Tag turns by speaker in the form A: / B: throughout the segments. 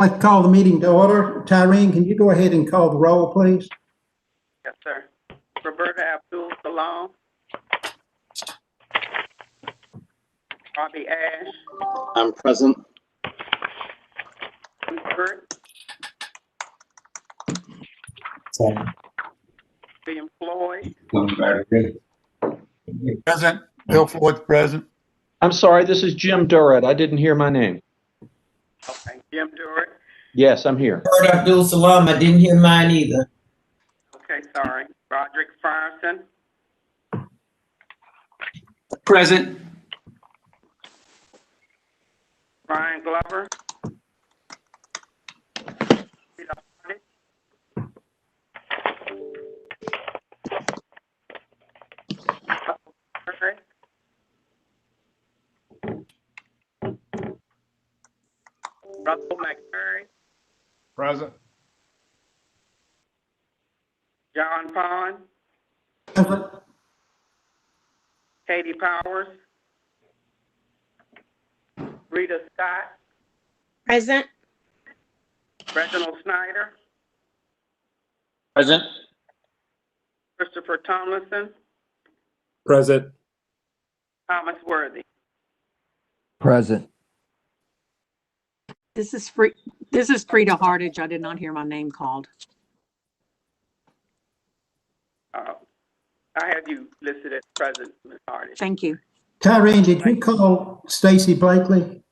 A: I'd like to call the meeting to order. Tyreen, can you go ahead and call the roll, please?
B: Yes, sir. Roberta Abdul Salam. Bobby Ash.
C: I'm present.
B: Burt. William Floyd.
D: Present. Bill Floyd, present.
E: I'm sorry, this is Jim Durrett. I didn't hear my name.
B: Okay. Jim Durrett.
E: Yes, I'm here.
F: Roberta Abdul Salam. I didn't hear mine either.
B: Okay, sorry. Roderick Frierson.
D: Present.
B: Brian Glover. Rita Hardy. Murray. Russell McMurray.
D: Present.
B: John Pond.
A: Present.
B: Katie Powers. Rita Scott.
G: Present.
B: Reginald Snyder.
C: Present.
B: Christopher Tomlinson.
D: Present.
B: Thomas Worthy.
H: Present.
G: This is Frida Hardage. I did not hear my name called.
B: I have you listed as present, Ms. Hardy.
G: Thank you.
A: Tyreen, did you call Stacy Blakely?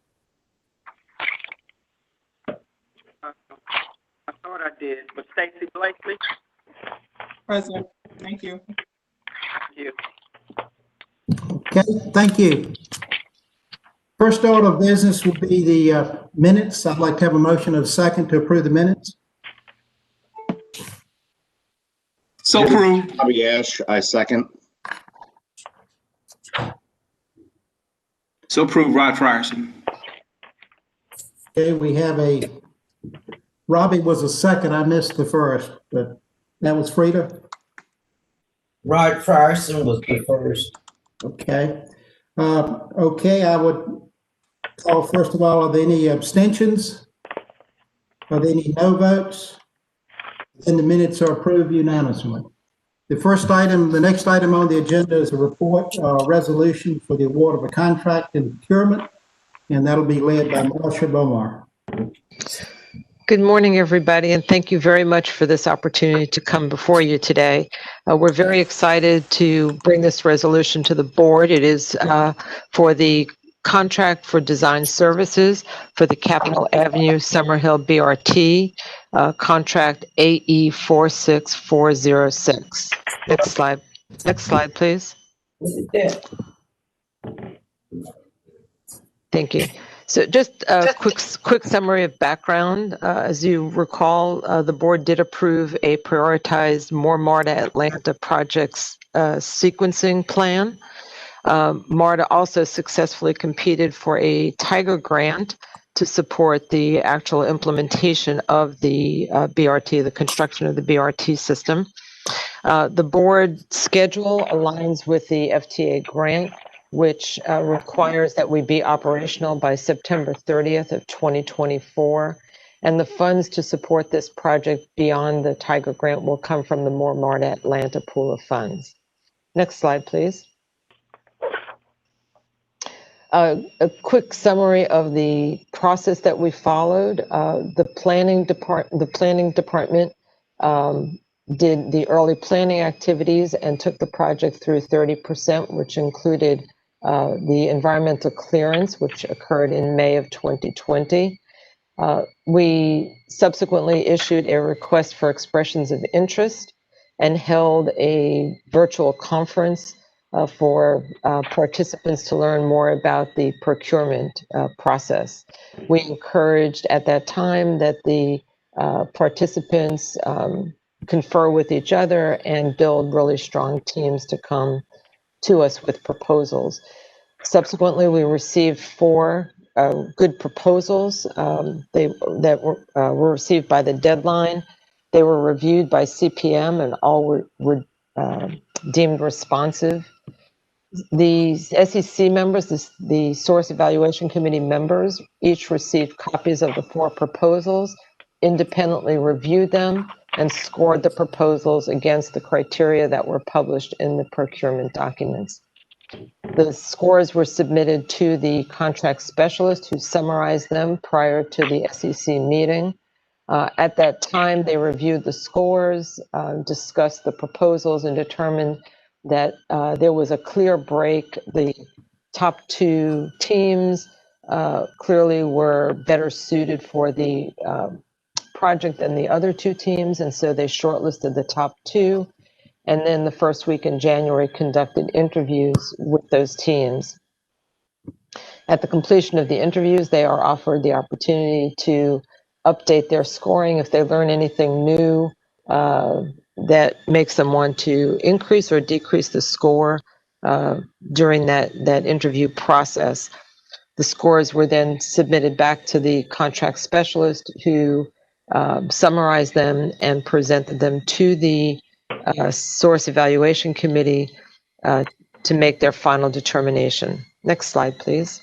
B: I thought I did, but Stacy Blakely.
I: Present. Thank you.
B: Thank you.
A: Okay, thank you. First order of business will be the minutes. I'd like to have a motion of second to approve the minutes.
D: So approved.
C: Bobby Ash, I second.
D: So approved, Rod Frierson.
A: Okay, we have Robbie was a second. I missed the first, but that was Frida.
F: Rod Frierson was the first.
A: Okay. Okay, I would call first of all, are there any abstentions? Are there any no votes? Then the minutes are approved unanimously. The next item on the agenda is a report, resolution for the award of a contract in procurement, and that'll be led by Marcia Bomar.
J: Good morning, everybody, and thank you very much for this opportunity to come before you today. We're very excited to bring this resolution to the board. It is for the contract for design services for the Capitol Avenue Summerhill BRT, contract AE 46406. Next slide. Next slide, please. Thank you. So just a quick summary of background. As you recall, the board did approve a prioritized MARTA Atlanta projects sequencing plan. MARTA also successfully competed for a Tiger grant to support the actual implementation of the BRT, the construction of the BRT system. The board schedule aligns with the FTA grant, which requires that we be operational by September 30th of 2024. And the funds to support this project beyond the Tiger grant will come from the MARTA Atlanta pool of funds. Next slide, please. A quick summary of the process that we followed. The planning department did the early planning activities and took the project through 30%, which included the environmental clearance, which occurred in May of 2020. We subsequently issued a request for expressions of interest and held a virtual conference for participants to learn more about the procurement process. We encouraged at that time that the participants confer with each other and build really strong teams to come to us with proposals. Subsequently, we received 4 good proposals that were received by the deadline. They were reviewed by CPM and all were deemed responsive. The SEC members, the Source Evaluation Committee members, each received copies of the 4 proposals, independently reviewed them, and scored the proposals against the criteria that were published in the procurement documents. The scores were submitted to the contract specialist who summarized them prior to the SEC meeting. At that time, they reviewed the scores, discussed the proposals, and determined that there was a clear break. The top 2 teams clearly were better suited for the project than the other 2 teams, and so they shortlisted the top 2. And then the first week in January conducted interviews with those teams. At the completion of the interviews, they are offered the opportunity to update their scoring if they learn anything new that makes them want to increase or decrease the score during that interview process. The scores were then submitted back to the contract specialist who summarized them and presented them to the Source Evaluation Committee to make their final determination. Next slide, please.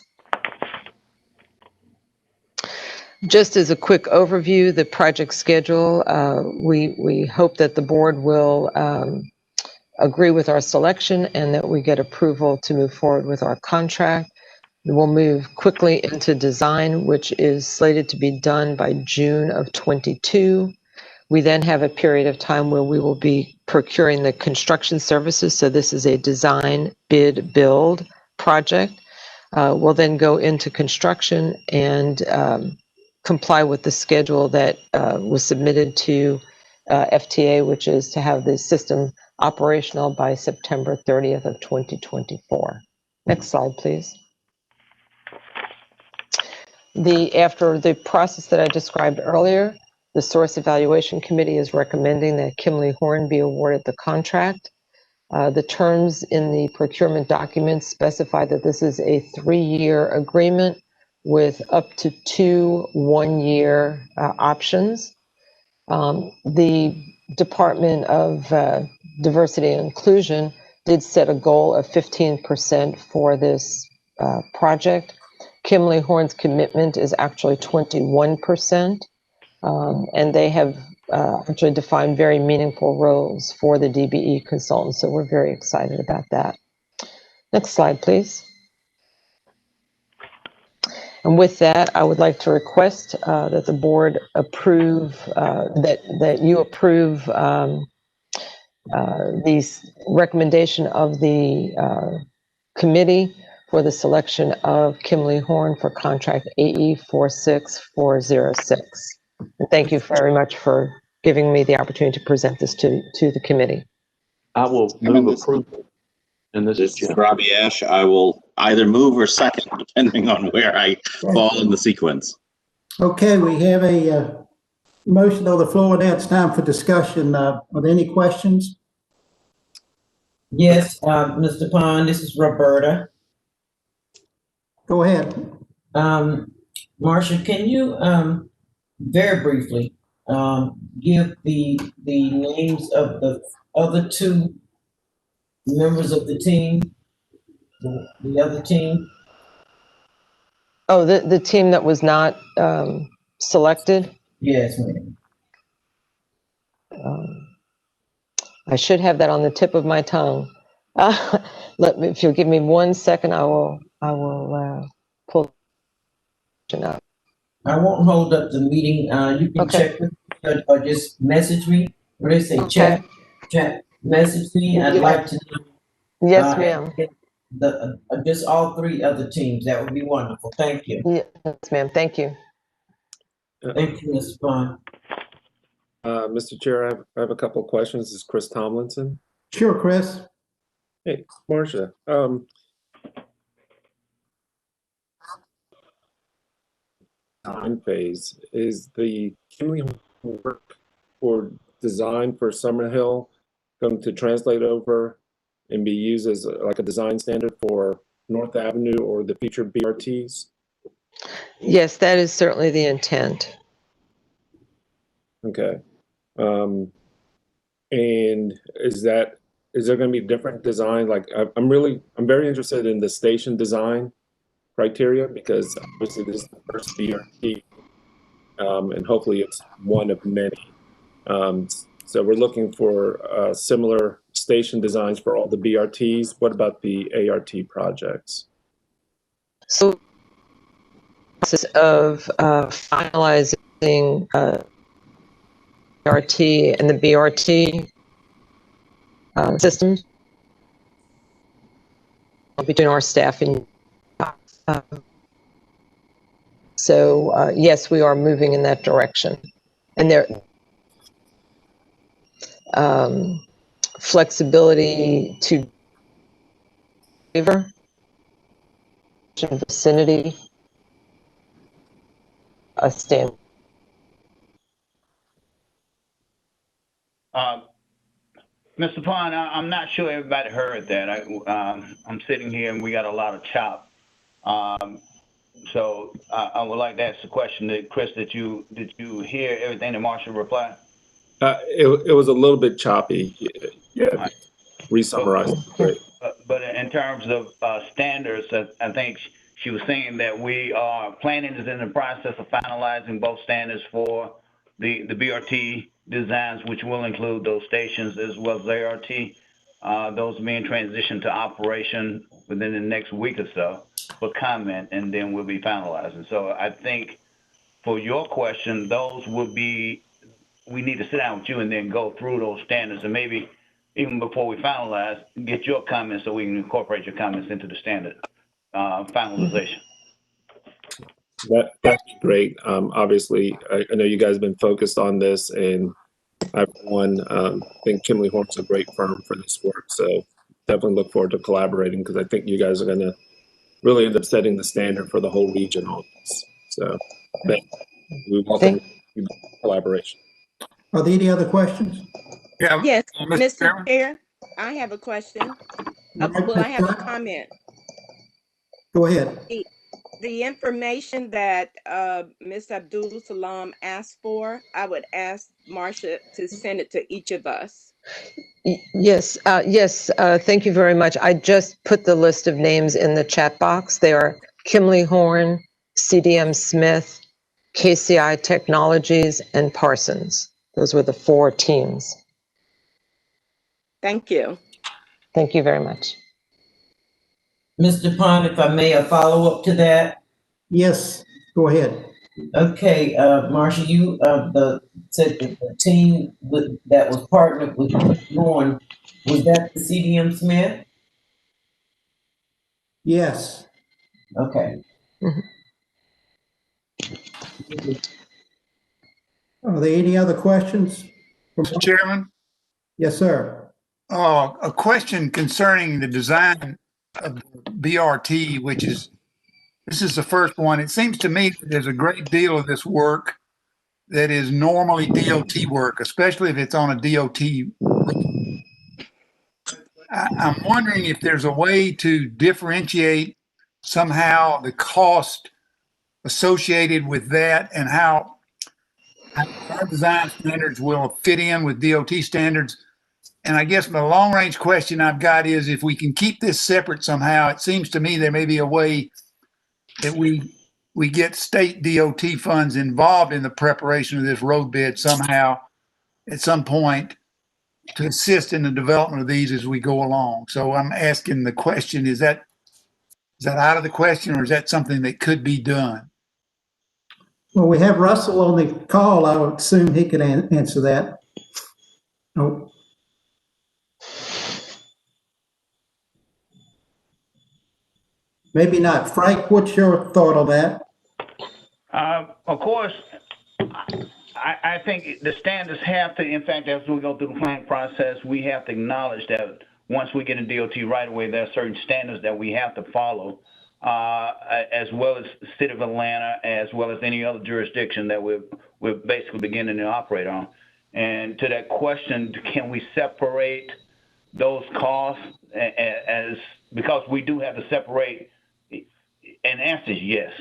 J: Just as a quick overview, the project schedule, we hope that the board will agree with our selection and that we get approval to move forward with our contract. We'll move quickly into design, which is slated to be done by June of 22. We then have a period of time where we will be procuring the construction services. So this is a design, bid, build project. We'll then go into construction and comply with the schedule that was submitted to FTA, which is to have the system operational by September 30th of 2024. Next slide, please. After the process that I described earlier, the Source Evaluation Committee is recommending that Kimley Horn be awarded the contract. The terms in the procurement documents specify that this is a 3-year agreement with up to 2 one-year options. The Department of Diversity and Inclusion did set a goal of 15% for this project. Kimley Horn's commitment is actually 21%, and they have actually defined very meaningful roles for the DBE consultants, so we're very excited about that. Next slide, please. And with that, I would like to request that the board approve, that you approve the recommendation of the committee for the selection of Kimley Horn for contract AE 46406. And thank you very much for giving me the opportunity to present this to the committee.
E: I will move approval. And this is
C: This is
E: Jim.
C: Robbie Ash. I will either move or second, depending on where I fall in the sequence.
A: Okay, we have a motion on the floor. Now it's time for discussion. Are there any questions?
F: Yes, Mr. Pond, this is Roberta.
A: Go ahead.
F: Marcia, can you very briefly give the names of the other 2 members of the team, the other team?
J: Oh, the team that was not selected?
F: Yes, ma'am.
J: I should have that on the tip of my tongue. If you'll give me 1 second, I will pull it up.
F: I won't hold up the meeting. You can
J: Okay.
F: check with me or just message me. What do they say?
J: Okay.
F: Chat, message me. I'd like to know.
J: Yes, ma'am.
F: Just all 3 other teams. That would be wonderful. Thank you.
J: Yes, ma'am. Thank you.
F: Thank you, Mr. Pond.
K: Mr. Chair, I have a couple of questions. This is Chris Tomlinson.
A: Sure, Chris.
K: Hey, Marcia. Design phase, is the Kimley work for design for Summerhill going to translate over and be used as like a design standard for North Avenue or the future BRTs?
J: Yes, that is certainly the intent.
K: Okay. And is that is there going to be different design? Like, I'm very interested in the station design criteria, because obviously this is the first BRT, and hopefully it's one of many. So we're looking for similar station designs for all the BRTs. What about the ART projects?
J: So, process of finalizing BRT and the BRT systems between our staff and so yes, we are moving in that direction, and there flexibility to favor vicinity a stand.
B: Mr. Pond, I'm not sure everybody heard that. I'm sitting here and we got a lot of chop. So I would like to ask the question that Chris, did you hear everything that Marshall replied?
K: It was a little bit choppy. Yeah,
B: Right.
K: re-summarize. Great.
B: But in terms of standards, I think she was saying that planning is in the process of finalizing both standards for the BRT designs, which will include those stations as well as ART. Those being transitioned to operation within the next week or so for comment, and then we'll be finalizing. So I think for your question, those would be, we need to sit down with you and then go through those standards, and maybe even before we finalize, get your comments so we can incorporate your comments into the standard finalization.
K: That'd be great. Obviously, I know you guys have been focused on this, and I, for one, think Kimley Horn's a great firm for this work. So definitely look forward to collaborating, because I think you guys are going to really end up setting the standard for the whole region on this. So we welcome collaboration.
A: Are there any other questions?
D: Yeah.
I: Yes,
D: Mr. Chairman?
I: Chair, I have a question.
A: All right,
I: Well, I have a
A: Ms. Clark,
I: comment.
A: go ahead.
I: The information that Ms. Abdul Salam asked for, I would ask Marcia to send it to each of us.
J: Yes, thank you very much. I just put the list of names in the chat box. They are Kimley Horn, CDM Smith, KCI Technologies, and Parsons. Those were the 4 teams.
I: Thank you.
J: Thank you very much.
F: Mr. Pond, if I may, a follow-up to that.
A: Yes, go ahead.
F: Okay, Marcia, you said that the team that was partnered with Lauren, was that the CDM Smith?
A: Yes.
F: Okay.
A: Are there any other questions?
L: Mr. Chairman,
A: Yes, sir.
L: a question concerning the design of BRT, this is the first one. It seems to me that there's a great deal of this work that is normally DOT work, especially if it's on a DOT route. I'm wondering if there's a way to differentiate somehow the cost associated with that, and how our design standards will fit in with DOT standards. And I guess the long range question I've got is, if we can keep this separate somehow, it seems to me there may be a way that we get state DOT funds involved in the preparation of this road bid somehow at some point to assist in the development of these as we go along. So I'm asking the question, is that out of the question, or is that something that could be done?
A: Well, we have Russell on the call. I would assume he could answer that. Oh. Maybe not. Frank, what's your thought on that?
B: Of course, I think the standards have to, in fact, as we go through the planning process, we have to acknowledge that once we get in DOT right away, there are certain standards that we have to follow, as well as the city of Atlanta, as well as any other jurisdiction that we're basically beginning to operate on. And to that question, can we separate those costs because we do have to separate, and the answer is yes.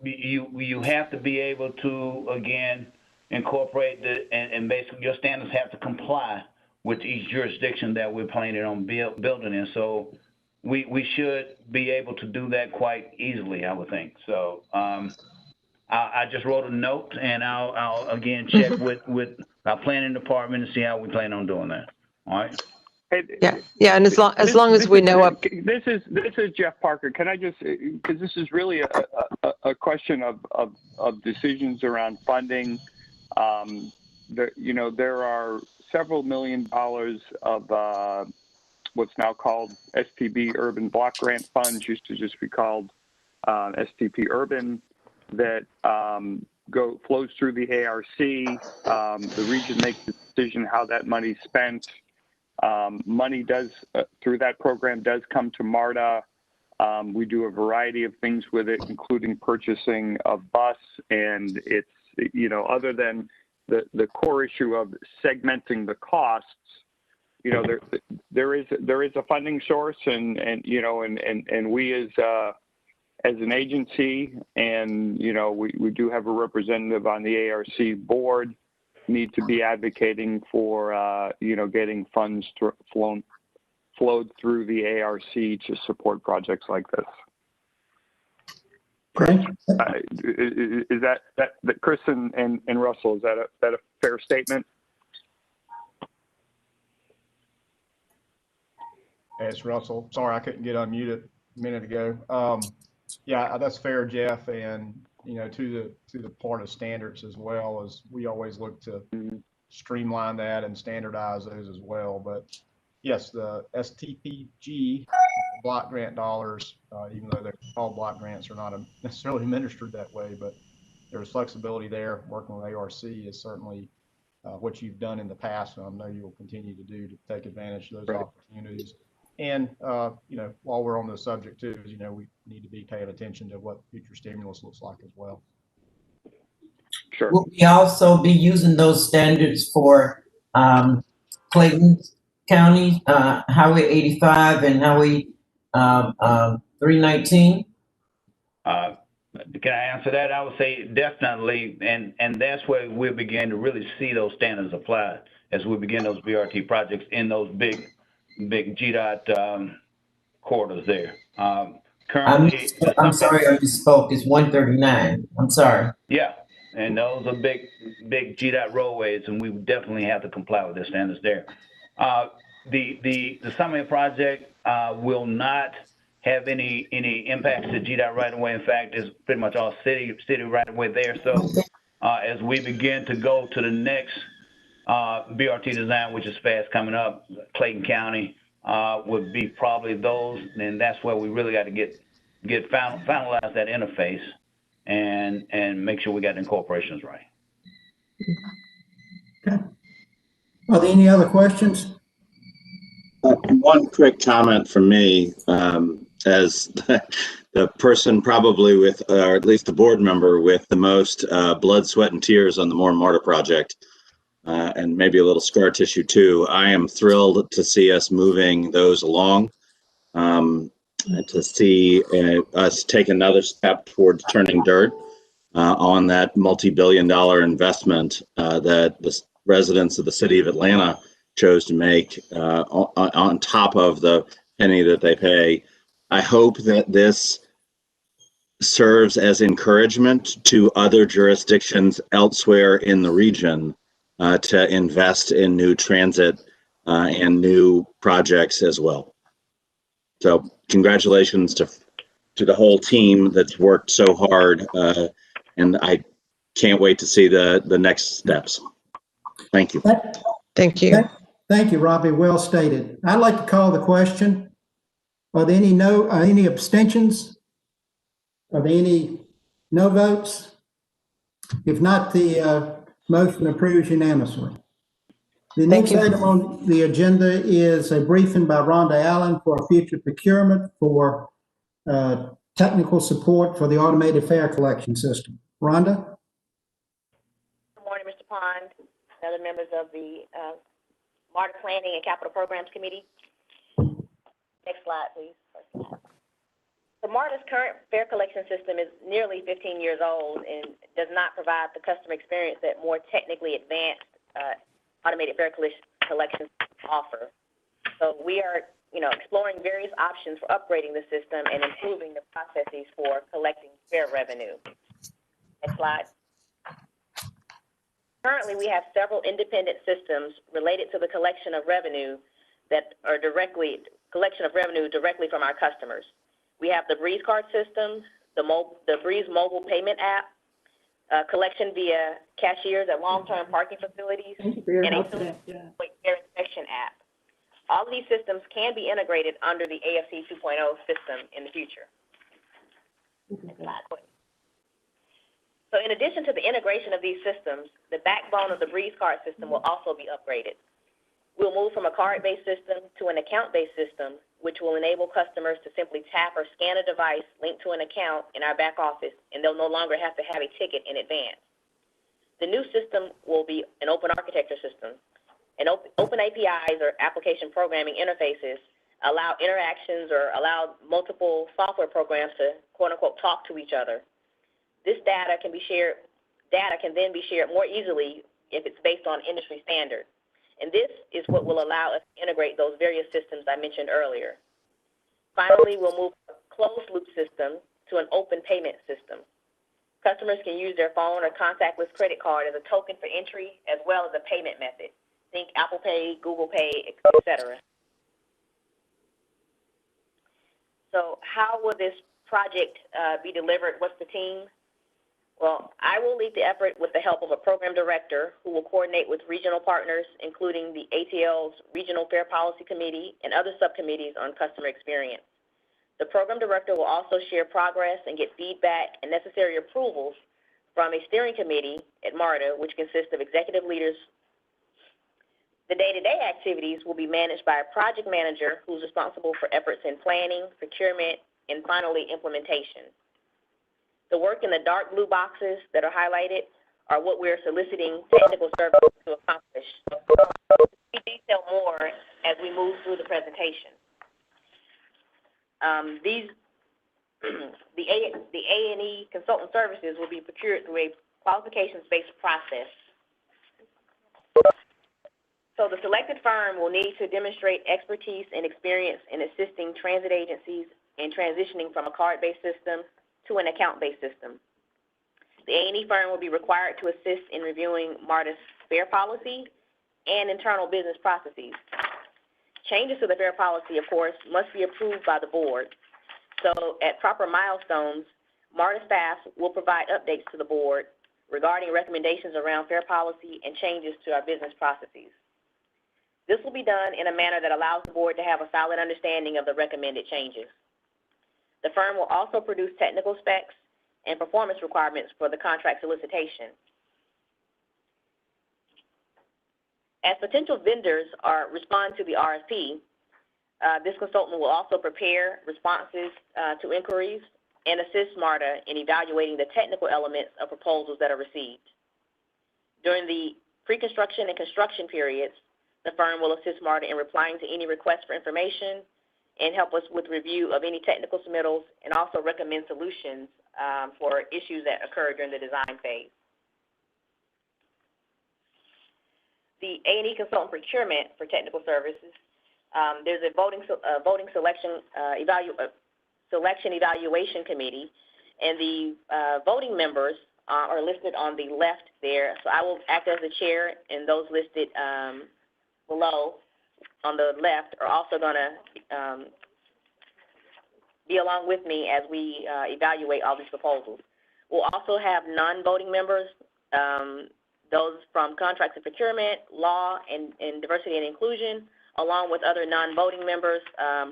B: You have to be able to, again, incorporate and basically your standards have to comply with each jurisdiction that we're planning on building in. So we should be able to do that quite easily, I would think. So I just wrote a note, and I'll again check with our planning department and see how we plan on doing that. All right.
J: Yeah, and as long as we know up.
M: This is Jeff Parker. Can I just, because this is really a question of decisions around funding. There are several $1 million of what's now called STB Urban Block Grant Funds, used to just be called STP Urban, that flows through the ARC. The region makes the decision how that money's spent. Money does through that program does come to MARTA. We do a variety of things with it, including purchasing a bus, and it's, other than the core issue of segmenting the costs, there is a funding source, and we as an agency, and we do have a representative on the ARC board, need to be advocating for getting funds flowed through the ARC to support projects like this.
A: Okay.
M: Is that Chris and Russell, is that a fair statement?
N: Hey, it's Russell. Sorry, I couldn't get unmuted a minute ago. Yeah, that's fair, Jeff. And to the part of standards as well, as we always look to streamline that and standardize those as well. But yes, the STPG block grant dollars, even though they're called block grants, are not necessarily administered that way, but there's flexibility there. Working with ARC is certainly what you've done in the past, and I know you will continue to do to take advantage of those opportunities. And while we're on the subject too, we need to be paying attention to what future stimulus looks like as well.
M: Sure.
F: Will we also be using those standards for Clayton County, Highway 85 and Highway 319?
B: Can I answer that? I would say definitely, and that's where we'll begin to really see those standards applied as we begin those BRT projects in those big GDOT corridors there. Currently,
F: I'm sorry, I misspoke. It's 139. I'm sorry.
B: Yeah, and those are big GDOT roadways, and we definitely have to comply with the standards there. The Summit project will not have any impacts to GDOT right away. In fact, it's pretty much all city right away there. So as we begin to go to the next BRT design, which is fast coming up, Clayton County would be probably those, and that's where we really got to get finalize that interface and make sure we got the incorporations right.
A: Okay. Are there any other questions?
C: One quick comment from me, as the person probably with, or at least the board member with the most blood, sweat, and tears on the MARTA project, and maybe a little scar tissue too. I am thrilled to see us moving those along, and to see us take another step towards turning dirt on that multi-billion-dollar investment that the residents of the city of Atlanta chose to make on top of the penny that they pay. I hope that this serves as encouragement to other jurisdictions elsewhere in the region to invest in new transit and new projects as well. So congratulations to the whole team that's worked so hard, and I can't wait to see the next steps. Thank you.
J: Thank you.
A: Thank you, Robbie. Well stated. I'd like to call the question. Are there any abstentions? Are there any no votes? If not, the motion approves unanimously. The next item on the agenda is a briefing by Rhonda Allen for future procurement for technical support for the automated fare collection system. Rhonda?
O: Good morning, Mr. Pond, and other members of the MARTA Planning and Capital Programs Committee. Next slide, please. First slide. The MARTA's current fare collection system is nearly 15 years old and does not provide the customer experience that more technically advanced automated fare collection offer. So we are, exploring various options for upgrading the system and improving the processes for collecting fare revenue. Next slide. Currently, we have several independent systems related to the collection of revenue directly from our customers. We have the Breeze Card system, the Breeze mobile payment app, collection via cashiers at long-term parking facilities, and a fare inspection app. All of these systems can be integrated under the AFC 2.0 system in the future. Next slide, please. So in addition to the integration of these systems, the backbone of the Breeze Card system will also be upgraded. We'll move from a card-based system to an account-based system, which will enable customers to simply tap or scan a device linked to an account in our back office, and they'll no longer have to have a ticket in advance. The new system will be an open architecture system, and open APIs or application programming interfaces allow interactions or allow multiple software programs to quote-unquote talk to each other. This data can then be shared more easily if it's based on industry standard. And this is what will allow us to integrate those various systems I mentioned earlier. Finally, we'll move from a closed-loop system to an open payment system. Customers can use their phone or contactless credit card as a token for entry as well as a payment method. Think Apple Pay, Google Pay, etc. So how will this project be delivered? What's the team? Well, I will lead the effort with the help of a program director who will coordinate with regional partners, including the ATL's Regional Fair Policy Committee and other subcommittees on customer experience. The program director will also share progress and get feedback and necessary approvals from a steering committee at MARTA, which consists of executive leaders. The day-to-day activities will be managed by a project manager who's responsible for efforts in planning, procurement, and finally implementation. The work in the dark blue boxes that are highlighted are what we're soliciting technical services to accomplish. We detail more as we move through the presentation. The A&E consultant services will be procured through a qualifications-based process. So the selected firm will need to demonstrate expertise and experience in assisting transit agencies in transitioning from a card-based system to an account-based system. The A&E firm will be required to assist in reviewing MARTA's fare policy and internal business processes. Changes to the fare policy, of course, must be approved by the board. So at proper milestones, MARTA staff will provide updates to the board regarding recommendations around fare policy and changes to our business processes. This will be done in a manner that allows the board to have a solid understanding of the recommended changes. The firm will also produce technical specs and performance requirements for the contract solicitation. As potential vendors respond to the RFP, this consultant will also prepare responses to inquiries and assist MARTA in evaluating the technical elements of proposals that are received. During the pre-construction and construction periods, the firm will assist MARTA in replying to any requests for information and help us with review of any technical submittals and also recommend solutions for issues that occur during the design phase. The A&E consultant procurement for technical services, there's a selection evaluation committee, and the voting members are listed on the left there. So I will act as the chair, and those listed below on the left are also going to be along with me as we evaluate all these proposals. We'll also have non-voting members, those from contracts and procurement, law, and diversity and inclusion, along with other non-voting members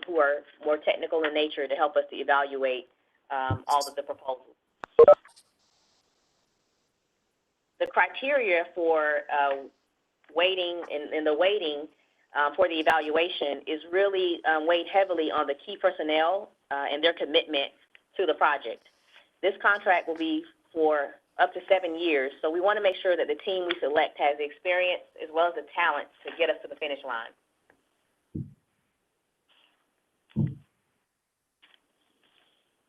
O: who are more technical in nature to help us to evaluate all of the proposals. The criteria for weighting and the weighting for the evaluation is really weighed heavily on the key personnel and their commitment to the project. This contract will be for up to 7 years, so we want to make sure that the team we select has the experience as well as the talent to get us to the finish line.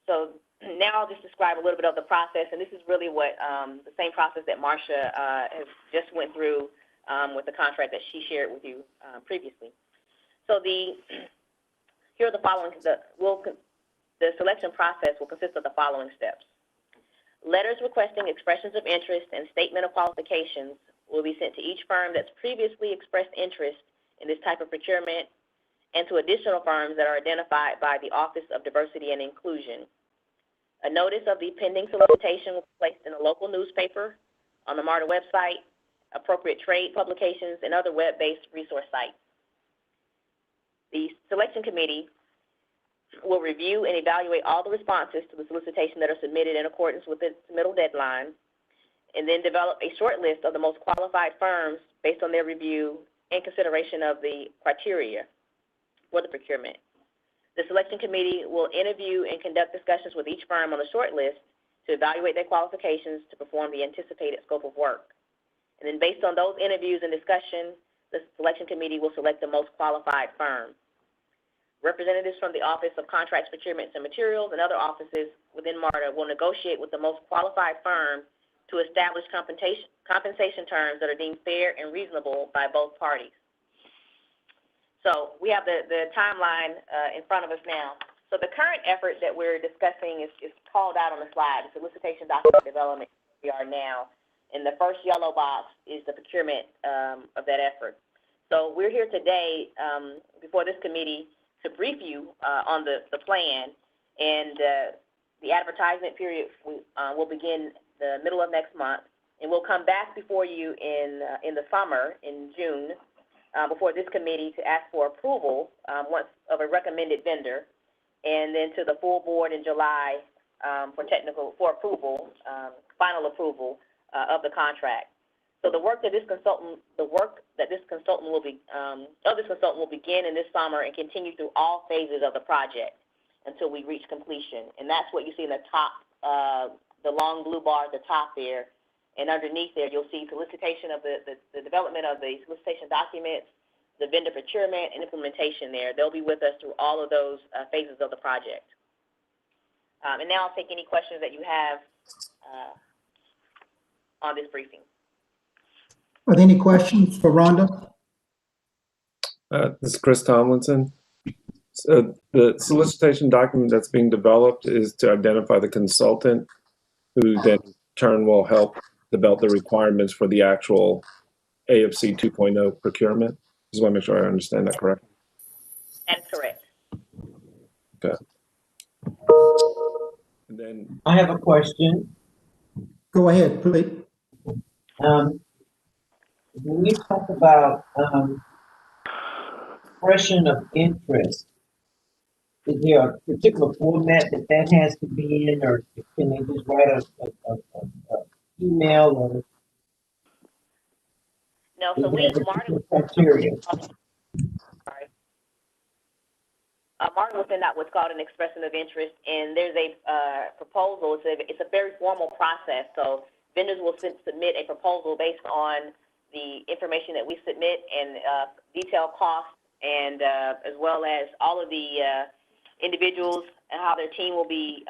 O: So now I'll just describe a little bit of the process, and this is really what the same process that Marcia has just went through with the contract that she shared with you previously. So here are the following. The selection process will consist of the following steps. Letters requesting expressions of interest and statement of qualifications will be sent to each firm that's previously expressed interest in this type of procurement and to additional firms that are identified by the Office of Diversity and Inclusion. A notice of the pending solicitation will be placed in a local newspaper, on the MARTA website, appropriate trade publications, and other web-based resource sites. The selection committee will review and evaluate all the responses to the solicitation that are submitted in accordance with its submittal deadline, and then develop a short list of the most qualified firms based on their review and consideration of the criteria for the procurement. The selection committee will interview and conduct discussions with each firm on the short list to evaluate their qualifications to perform the anticipated scope of work. And then based on those interviews and discussion, the selection committee will select the most qualified firm. Representatives from the Office of Contracts, Procurements, and Materials and other offices within MARTA will negotiate with the most qualified firm to establish compensation terms that are deemed fair and reasonable by both parties. So we have the timeline in front of us now. So the current effort that we're discussing is called out on the slide, the solicitation document development. We are now, and the first yellow box is the procurement of that effort. So we're here today before this committee to brief you on the plan, and the advertisement period will begin the middle of next month, and we'll come back before you in the summer, in June, before this committee to ask for approval once of a recommended vendor, and then to the full board in July for approval, final approval of the contract. So the work that this consultant will begin in this summer and continue through all phases of the project until we reach completion. And that's what you see in the top, the long blue bar at the top there. And underneath there, you'll see solicitation of the development of the solicitation documents, the vendor procurement, and implementation there. They'll be with us through all of those phases of the project. And now I'll take any questions that you have on this briefing.
A: Are there any questions for Rhonda?
K: This is Chris Tomlinson. So the solicitation document that's being developed is to identify the consultant who then in turn will help develop the requirements for the actual AFC 2.0 procurement. Just want to make sure I understand that correctly.
O: That's correct.
K: Okay. And then
F: I have a question.
A: Go ahead, please.
F: When we talk about expression of interest, is there a particular format that has to be in, or can they just write a email or?
O: No, so MARTA
F: criteria.
O: Sorry. MARTA will send out what's called an expression of interest, and there's a proposal. It's a very formal process. So vendors will submit a proposal based on the information that we submit and detailed costs, and as well as all of the individuals and how their team will be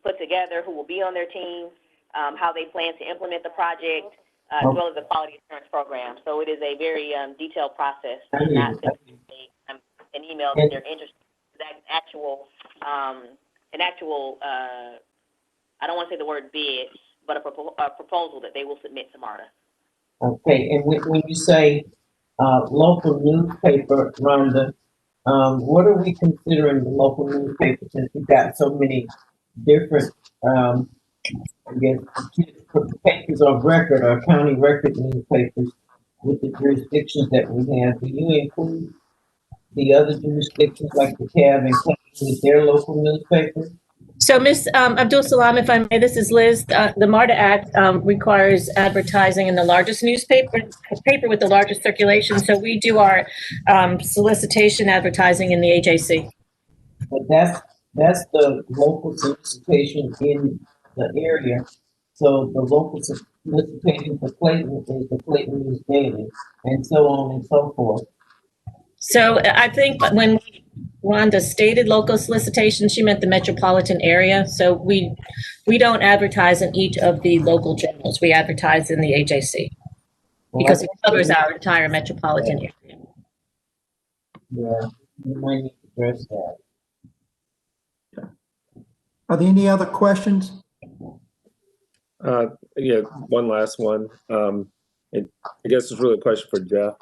O: put together, who will be on their team, how they plan to implement the project, as well as the quality assurance program. So it is a very detailed process, not simply an email that they're interested in. That actual, I don't want to say the word bid, but a proposal that they will submit to MARTA.
F: Okay, and when you say local newspaper, Rhonda, what are we considering the local newspaper, since we've got so many different, I guess, papers of record or county record newspapers with the jurisdictions that we have? Do you include the other jurisdictions like the CAB and Clayton with their local newspapers?
P: So, Ms. Abdul Salam, if I may, this is Liz. The MARTA Act requires advertising in the largest paper with the largest circulation. So we do our solicitation advertising in the AJC.
F: But that's the local solicitation in the area. So the local solicitation for Clayton is the Clayton News Daily, and so on and so forth.
P: So I think when Rhonda stated local solicitation, she meant the metropolitan area. So we don't advertise in each of the local journals. We advertise in the AJC because it covers our entire metropolitan area.
F: Yeah, you might need to address that.
A: Are there any other questions?
K: Yeah, one last one. I guess it's really a question for Jeff,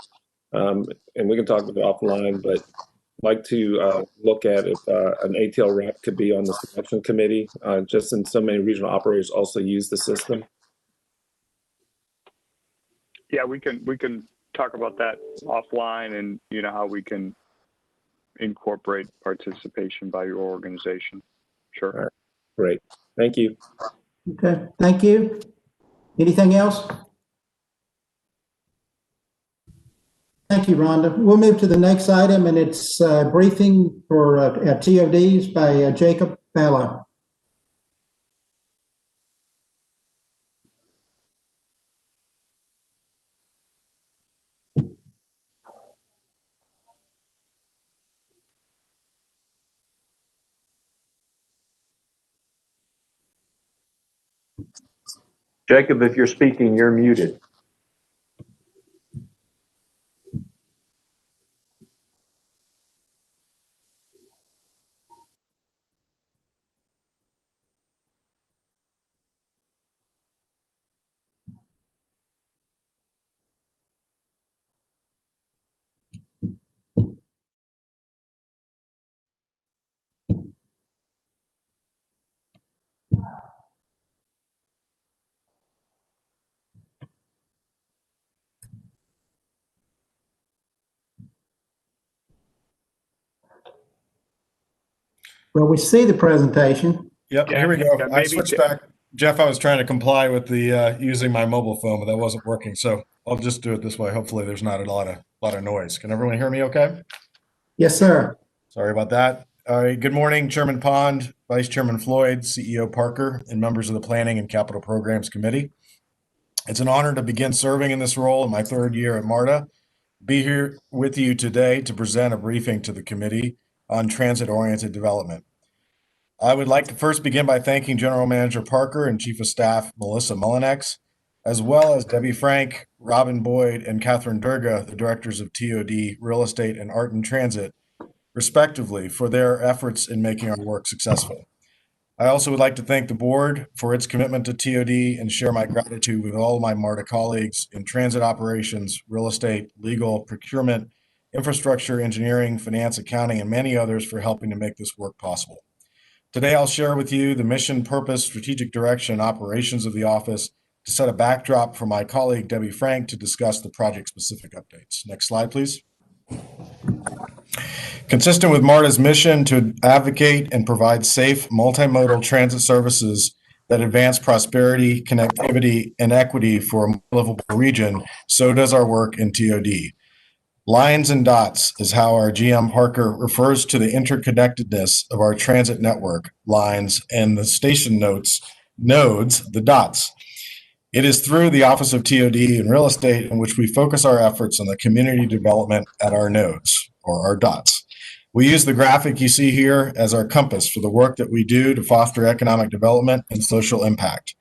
K: and we can talk about it offline, but I'd like to look at if an ATL rep could be on the selection committee, just since so many regional operators also use the system.
M: Yeah, we can talk about that offline, and you know how we can incorporate participation by your organization. Sure.
K: All right. Great. Thank you.
A: Okay, thank you. Anything else? Thank you, Rhonda. We'll move to the next item, and it's briefing for TODs by Jacob Bella.
E: Jacob, if you're speaking, you're muted.
A: Well, we see the presentation.
Q: Yep,
M: Yeah,
Q: here we go.
M: yeah,
Q: I switched back. Jeff, I was trying to comply with the using my mobile phone, but that wasn't working. So I'll just do it this way. Hopefully there's not a lot of noise. Can everyone hear me okay?
A: Yes, sir.
Q: Sorry about that. All right, good morning, Chairman Pond, Vice Chairman Floyd, CEO Parker, and members of the Planning and Capital Programs Committee. It's an honor to begin serving in this role in my third year at MARTA. Be here with you today to present a briefing to the committee on transit-oriented development. I would like to first begin by thanking General Manager Parker and Chief of Staff Melissa Mullinex, as well as Debbie Frank, Robin Boyd, and Catherine Durga, the directors of TOD Real Estate and Art and Transit, respectively, for their efforts in making our work successful. I also would like to thank the board for its commitment to TOD and share my gratitude with all of my MARTA colleagues in transit operations, real estate, legal, procurement, infrastructure, engineering, finance, accounting, and many others for helping to make this work possible. Today, I'll share with you the mission, purpose, strategic direction, and operations of the office to set a backdrop for my colleague, Debbie Frank, to discuss the project-specific updates. Next slide, please. Consistent with MARTA's mission to advocate and provide safe, multimodal transit services that advance prosperity, connectivity, and equity for a more livable region, so does our work in TOD. Lines and dots is how our GM Parker refers to the interconnectedness of our transit network, lines, and the station nodes, the dots. It is through the Office of TOD and Real Estate in which we focus our efforts on the community development at our nodes, or our dots. We use the graphic you see here as our compass for the work that we do to foster economic development and social impact.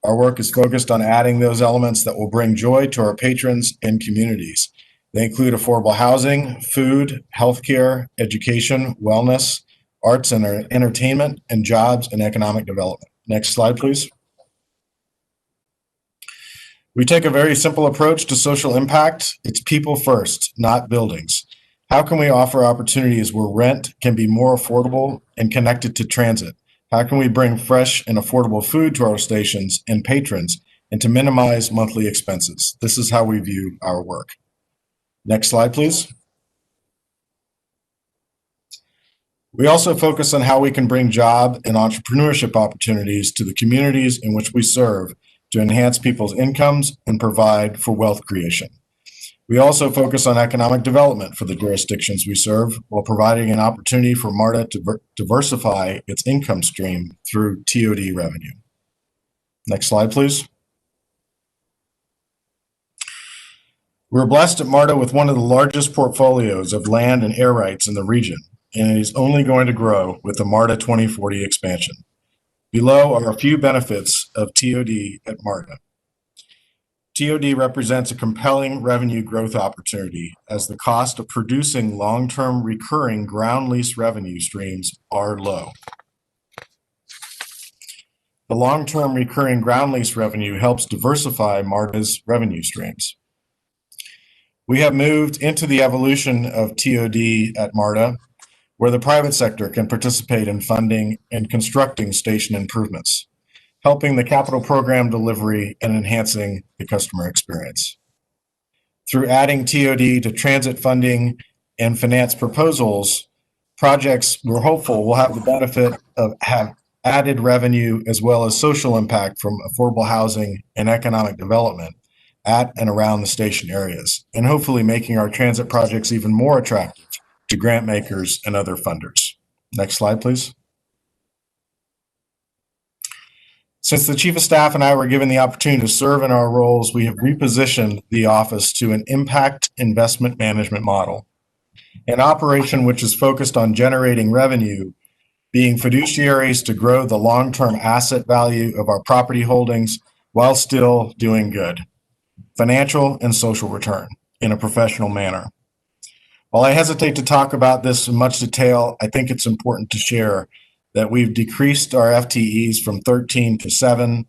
Q: Our work is focused on adding those elements that will bring joy to our patrons and communities. They include affordable housing, food, healthcare, education, wellness, arts and entertainment, and jobs and economic development. Next slide, please. We take a very simple approach to social impact. It's people first, not buildings. How can we offer opportunities where rent can be more affordable and connected to transit? How can we bring fresh and affordable food to our stations and patrons and to minimize monthly expenses? This is how we view our work. Next slide, please. We also focus on how we can bring job and entrepreneurship opportunities to the communities in which we serve to enhance people's incomes and provide for wealth creation. We also focus on economic development for the jurisdictions we serve while providing an opportunity for MARTA to diversify its income stream through TOD revenue. Next slide, please. We're blessed at MARTA with one of the largest portfolios of land and air rights in the region. and it is only going to grow with the MARTA 2040 expansion. Below are a few benefits of TOD at MARTA. TOD represents a compelling revenue growth opportunity as the cost of producing long-term recurring ground lease revenue streams are low. The long-term recurring ground lease revenue helps diversify MARTA's revenue streams. We have moved into the evolution of TOD at MARTA, where the private sector can participate in funding and constructing station improvements, helping the capital program delivery and enhancing the customer experience. Through adding TOD to transit funding and finance proposals, projects we're hopeful will have the benefit of have added revenue as well as social impact from affordable housing and economic development at and around the station areas, and hopefully making our transit projects even more attractive to grant makers and other funders. Next slide, please. Since the Chief of Staff and I were given the opportunity to serve in our roles, we have repositioned the office to an impact investment management model, an operation which is focused on generating revenue, being fiduciaries to grow the long-term asset value of our property holdings while still doing good, financial and social return in a professional manner. While I hesitate to talk about this in much detail, I think it's important to share that we've decreased our FTEs from 13 to 7.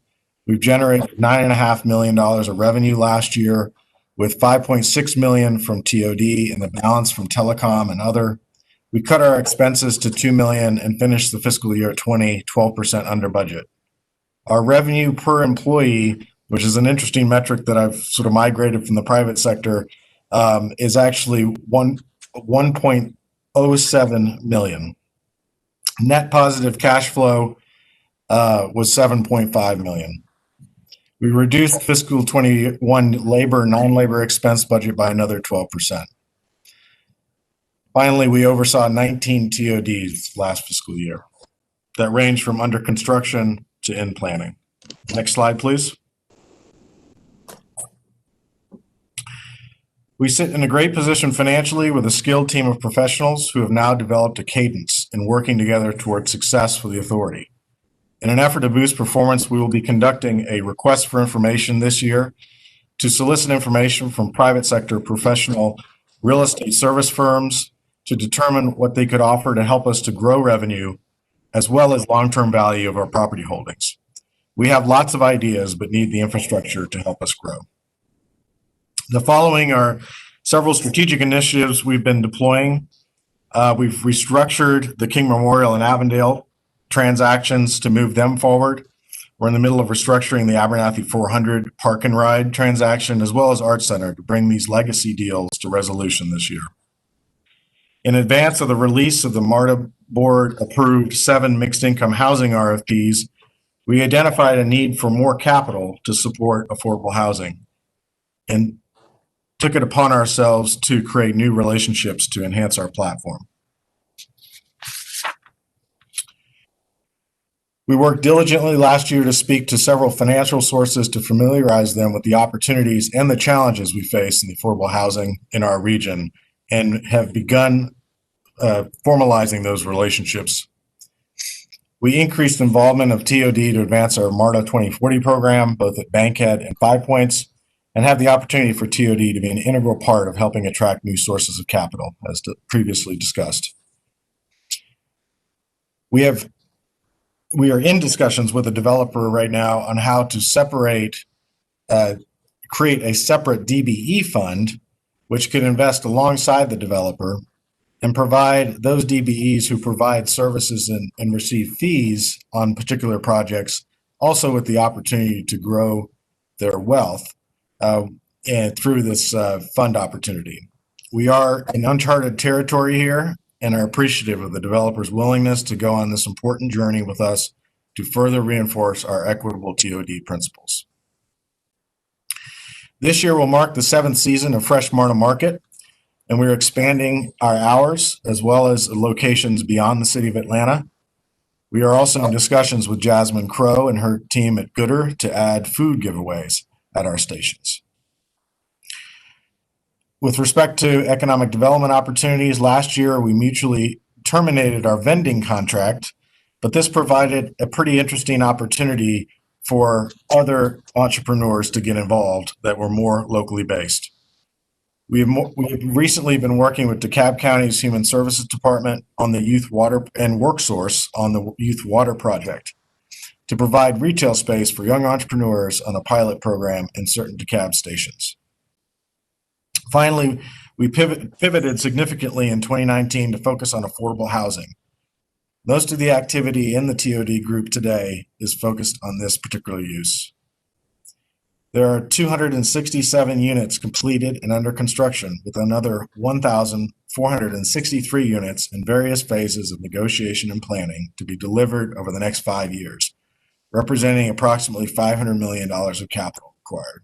Q: We've generated $9.5 million of revenue last year, with $5.6 million from TOD and the balance from telecom and other. We cut our expenses to $2 million and finished the fiscal year 12% under budget. Our revenue per employee, which is an interesting metric that I've sort of migrated from the private sector, is actually 1.07 million. Net positive cash flow was 7.5 million. We reduced fiscal 21 labor, non-labor expense budget by another 12%. Finally, we oversaw 19 TODs last fiscal year that range from under construction to in planning. Next slide, please. We sit in a great position financially with a skilled team of professionals who have now developed a cadence in working together towards success for the authority. In an effort to boost performance, we will be conducting a request for information this year to solicit information from private sector professional real estate service firms to determine what they could offer to help us to grow revenue as well as long-term value of our property holdings. We have lots of ideas, but need the infrastructure to help us grow. The following are several strategic initiatives we've been deploying. We've restructured the King Memorial and Avondale transactions to move them forward. We're in the middle of restructuring the Abernathy 400 Park and Ride transaction, as well as Art Center, to bring these legacy deals to resolution this year. In advance of the release of the MARTA board-approved 7 mixed-income housing RFPs, we identified a need for more capital to support affordable housing and took it upon ourselves to create new relationships to enhance our platform. We worked diligently last year to speak to several financial sources to familiarize them with the opportunities and the challenges we face in the affordable housing in our region, and have begun formalizing those relationships. We increased involvement of TOD to advance our MARTA 2040 program, both at Bankhead and Five Points, and have the opportunity for TOD to be an integral part of helping attract new sources of capital, as previously discussed. We are in discussions with a developer right now on how to create a separate DBE fund, which could invest alongside the developer and provide those DBEs who provide services and receive fees on particular projects, also with the opportunity to grow their wealth and through this fund opportunity. We are in uncharted territory here and are appreciative of the developer's willingness to go on this important journey with us to further reinforce our equitable TOD principles. This year will mark the 7th season of Fresh MARTA Market, and we're expanding our hours as well as locations beyond the city of Atlanta. We are also in discussions with Jasmine Crow and her team at Gooder to add food giveaways at our stations. With respect to economic development opportunities, last year we mutually terminated our vending contract, but this provided a pretty interesting opportunity for other entrepreneurs to get involved that were more locally based. We've recently been working with DeKalb County's Human Services Department on the Youth Water and WorkSource on the Youth Water Project to provide retail space for young entrepreneurs on a pilot program in certain DeKalb stations. Finally, we pivoted significantly in 2019 to focus on affordable housing. Most of the activity in the TOD group today is focused on this particular use. There are 267 units completed and under construction, with another 1,463 units in various phases of negotiation and planning to be delivered over the next 5 years, representing approximately $500 million of capital required.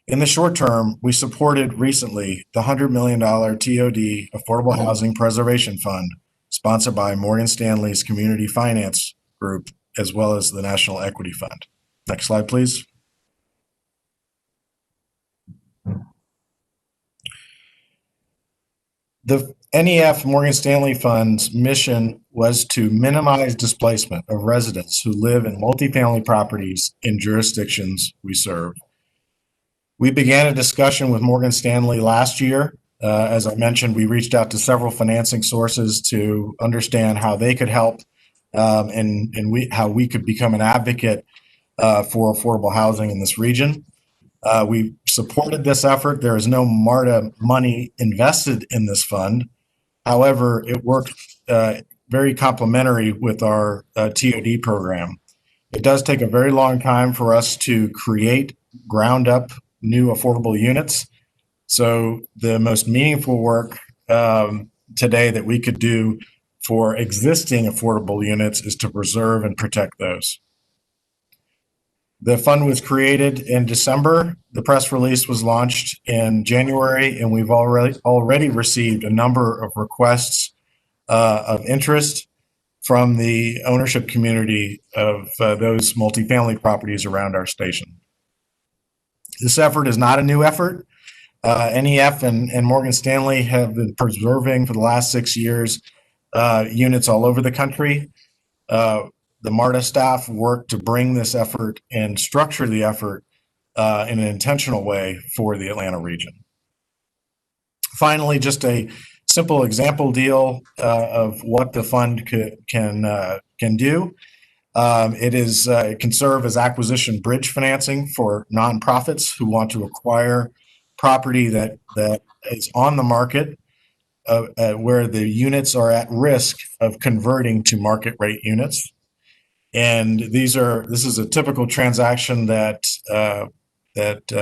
Q: In the short term, we supported recently the $100 million TOD Affordable Housing Preservation Fund, sponsored by Morgan Stanley's Community Finance Group, as well as the National Equity Fund. Next slide, please. The NEF Morgan Stanley Fund's mission was to minimize displacement of residents who live in multifamily properties in jurisdictions we serve. We began a discussion with Morgan Stanley last year. As I mentioned, we reached out to several financing sources to understand how they could help and how we could become an advocate for affordable housing in this region. We supported this effort. There is no MARTA money invested in this fund. However, it worked very complementary with our TOD program. It does take a very long time for us to create ground up new affordable units. So the most meaningful work today that we could do for existing affordable units is to preserve and protect those. The fund was created in December. The press release was launched in January, and we've already received a number of requests of interest from the ownership community of those multifamily properties around our station. This effort is not a new effort. NEF and Morgan Stanley have been preserving for the last 6 years units all over the country. The MARTA staff worked to bring this effort and structure the effort in an intentional way for the Atlanta region. Finally, just a simple example deal of what the fund can do. It can serve as acquisition bridge financing for nonprofits who want to acquire property that is on the market where the units are at risk of converting to market rate units. And this is a typical transaction that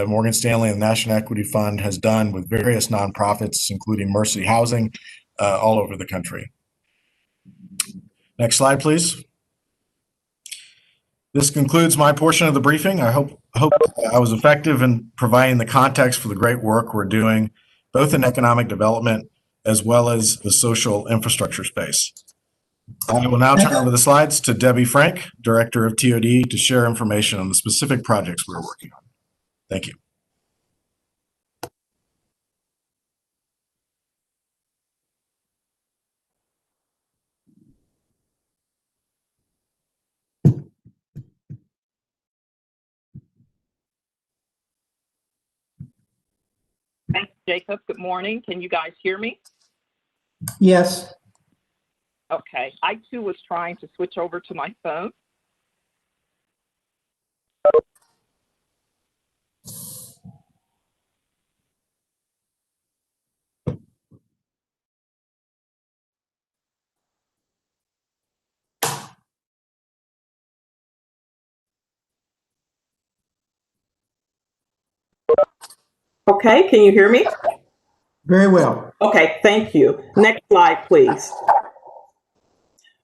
Q: Morgan Stanley and the National Equity Fund has done with various nonprofits, including Mercy Housing, all over the country. Next slide, please. This concludes my portion of the briefing. I hope I was effective in providing the context for the great work we're doing, both in economic development as well as the social infrastructure space. I will now turn over the slides to Debbie Frank, Director of TOD, to share information on the specific projects we're working on. Thank you.
R: Thanks, Jacob. Good morning. Can you guys hear me?
A: Yes.
R: Okay. I too was trying to switch over to my phone. Okay, can you hear me?
A: Very well.
R: Okay, thank you. Next slide, please.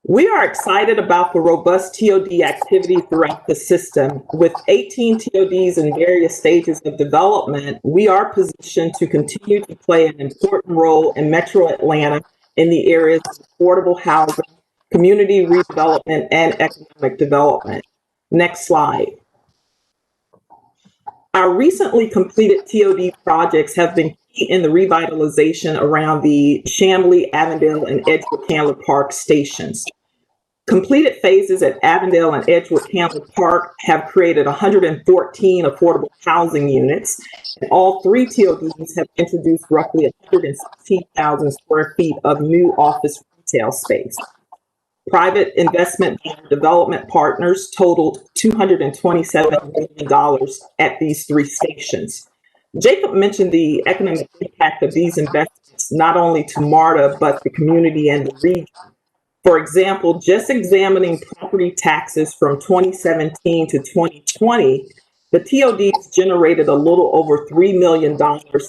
R: We are excited about the robust TOD activity throughout the system. With 18 TODs in various stages of development, we are positioned to continue to play an important role in Metro Atlanta in the areas of affordable housing, community redevelopment, and economic development. Next slide. Our recently completed TOD projects have been key in the revitalization around the Chamblee, Avondale, and Edgewood Candler Park stations. Completed phases at Avondale and Edgewood Candler Park have created 114 affordable housing units, and all three TODs have introduced roughly 116,000 square feet of new office retail space. Private investment development partners totaled $227 million at these three stations. Jacob mentioned the economic impact of these investments, not only to MARTA, but the community and the region. For example, just examining property taxes from 2017 to 2020, the TODs generated a little over $3 million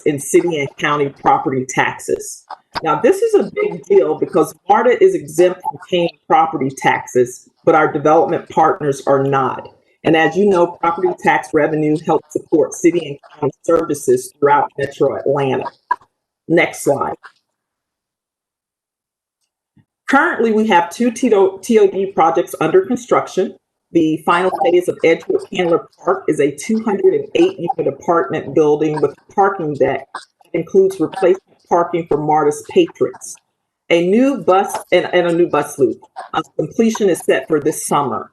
R: in city and county property taxes. Now, this is a big deal because MARTA is exempt from paying property taxes, but our development partners are not. And as you know, property tax revenue helps support city and county services throughout Metro Atlanta. Next slide. Currently, we have two TOD projects under construction. The final phase of Edgewood Candler Park is a 208-unit apartment building with a parking deck that includes replacement parking for MARTA's patrons. A new bus and a new bus loop. Completion is set for this summer.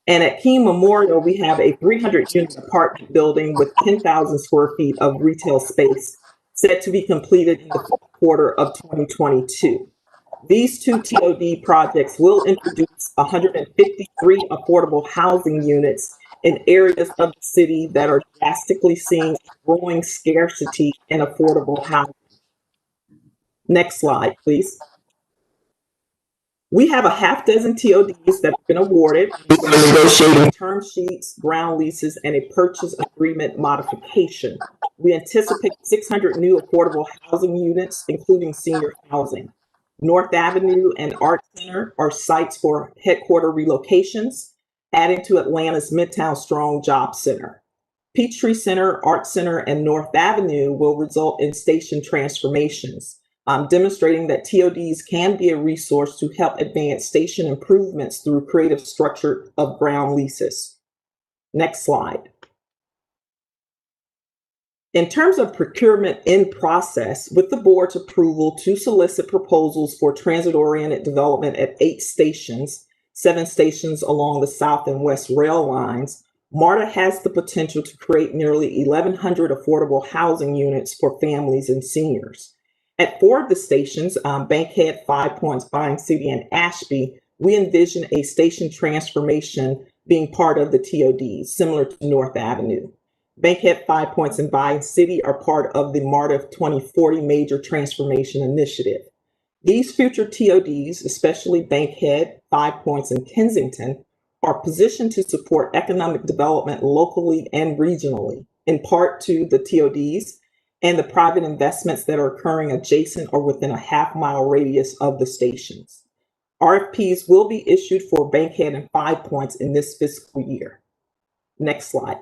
R: And at King Memorial, we have a 300-unit apartment building with 10,000 square feet of retail space set to be completed in the fourth quarter of 2022. These two TOD projects will introduce 153 affordable housing units in areas of the city that are drastically seeing growing scarcity in affordable housing. Next slide, please. We have a half dozen TODs that have been awarded. We are negotiating term sheets, ground leases, and a purchase agreement modification. We anticipate 600 new affordable housing units, including senior housing. North Avenue and Art Center are sites for headquarter relocations, adding to Atlanta's Midtown Strong Job Center. Peachtree Center, Art Center, and North Avenue will result in station transformations, demonstrating that TODs can be a resource to help advance station improvements through creative structure of ground leases. Next slide. In terms of procurement in process, with the board's approval to solicit proposals for transit-oriented development at 8 stations, 7 stations along the south and west rail lines, MARTA has the potential to create nearly 1,100 affordable housing units for families and seniors. At 4 of the stations, Bankhead, 5 Points, Vine City, and Ashby, we envision a station transformation being part of the TODs, similar to North Avenue. Bankhead, 5 Points, and Vine City are part of the MARTA 2040 Major Transformation Initiative. These future TODs, especially Bankhead, 5 Points, and Kensington, are positioned to support economic development locally and regionally, in part to the TODs and the private investments that are occurring adjacent or within a half-mile radius of the stations. RFPs will be issued for Bankhead and 5 Points in this fiscal year. Next slide.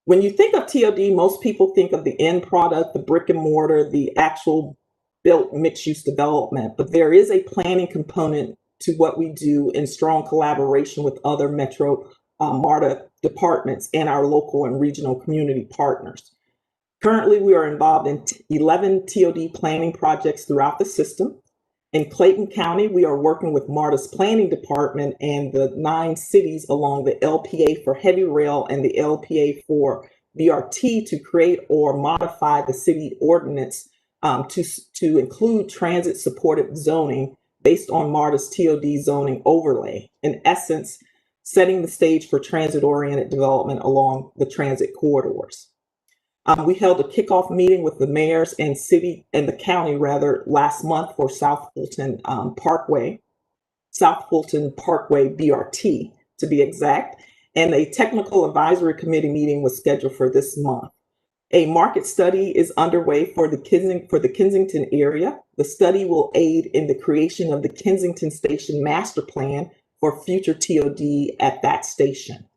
R: When you think of TOD, most people think of the end product, the brick and mortar, the actual built mixed-use development, but there is a planning component to what we do in strong collaboration with other Metro MARTA departments and our local and regional community partners. Currently, we are involved in 11 TOD planning projects throughout the system. In Clayton County, we are working with MARTA's planning department and the 9 cities along the LPA for heavy rail and the LPA for BRT to create or modify the city ordinance to include transit supported zoning based on MARTA's TOD zoning overlay. In essence, setting the stage for transit-oriented development along the transit corridors. We held a kickoff meeting with the mayors and city and the county last month for South Fulton Parkway BRT to be exact, and a technical advisory committee meeting was scheduled for this month. A market study is underway for the Kensington area. The study will aid in the creation of the Kensington Station Master Plan for future TOD at that station.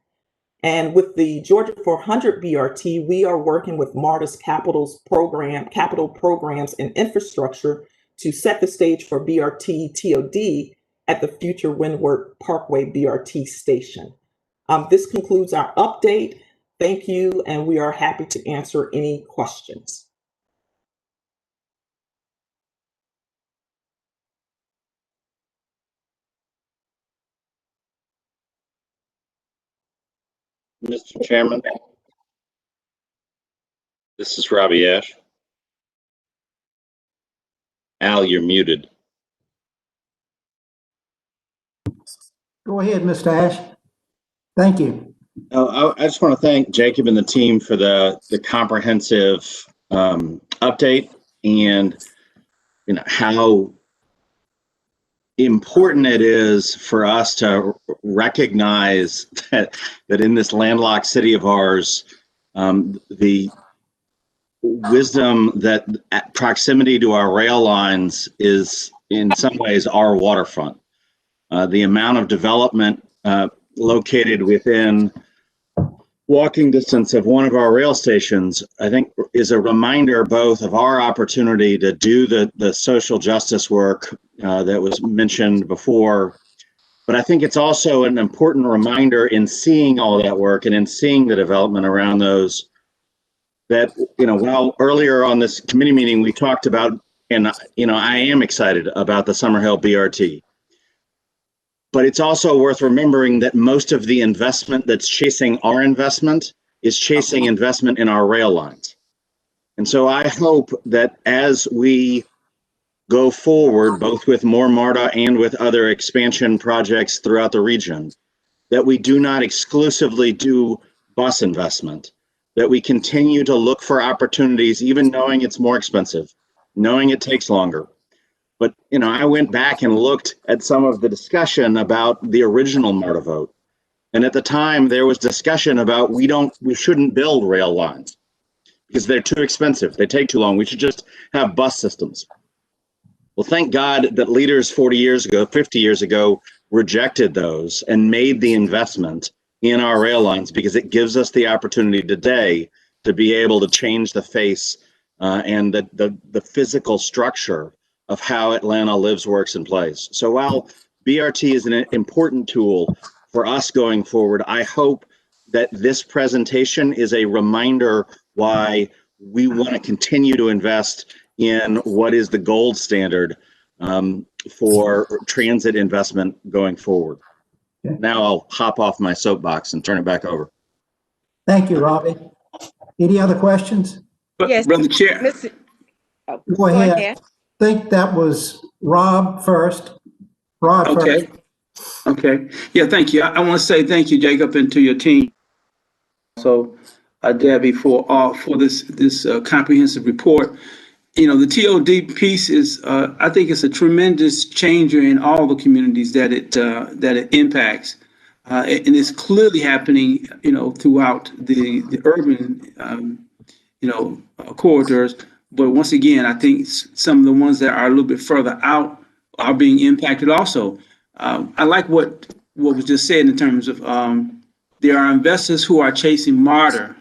R: And with the Georgia 400 BRT, we are working with MARTA's capital programs and infrastructure to set the stage for BRT TOD at the future Windward Parkway BRT station. This concludes our update. Thank you, and we are happy to answer any questions.
C: Mr. Chairman, this is Robbie Ash. Al, you're muted.
A: Go ahead, Mr. Ash. Thank you.
C: I just want to thank Jacob and the team for the comprehensive update, and how important it is for us to recognize that in this landlocked city of ours, the wisdom that proximity to our rail lines is in some ways our waterfront. The amount of development located within walking distance of one of our rail stations, I think, is a reminder both of our opportunity to do the social justice work that was mentioned before. But I think it's also an important reminder in seeing all that work and in seeing the development around those, that, while earlier on this committee meeting, we talked about, and, I am excited about the Summerhill BRT. But it's also worth remembering that most of the investment that's chasing our investment is chasing investment in our rail lines. And so I hope that as we go forward, both with more MARTA and with other expansion projects throughout the region, that we do not exclusively do bus investment, that we continue to look for opportunities, even knowing it's more expensive, knowing it takes longer. But, I went back and looked at some of the discussion about the original MARTA vote. And at the time, there was discussion about we shouldn't build rail lines because they're too expensive. They take too long. We should just have bus systems. Well, thank God that leaders 40 years ago, 50 years ago, rejected those and made the investment in our rail lines, because it gives us the opportunity today to be able to change the face and the physical structure of how Atlanta lives, works, and plays. So while BRT is an important tool for us going forward, I hope that this presentation is a reminder why we want to continue to invest in what is the gold standard for transit investment going forward.
A: Okay.
C: Now I'll hop off my soapbox and turn it back over.
A: Thank you, Robbie. Any other questions?
I: Yes.
D: Brother Chair.
A: Go ahead. I think that was Rob first. Rod first.
D: Okay. Yeah, thank you. I want to say thank you, Jacob, and to your team. So, Debbie, for this comprehensive report. The TOD piece is, I think, it's a tremendous changer in all the communities that it impacts, and it's clearly happening, throughout the urban, corridors. But once again, I think some of the ones that are a little bit further out are being impacted also. I like what was just said in terms of there are investors who are chasing MARTA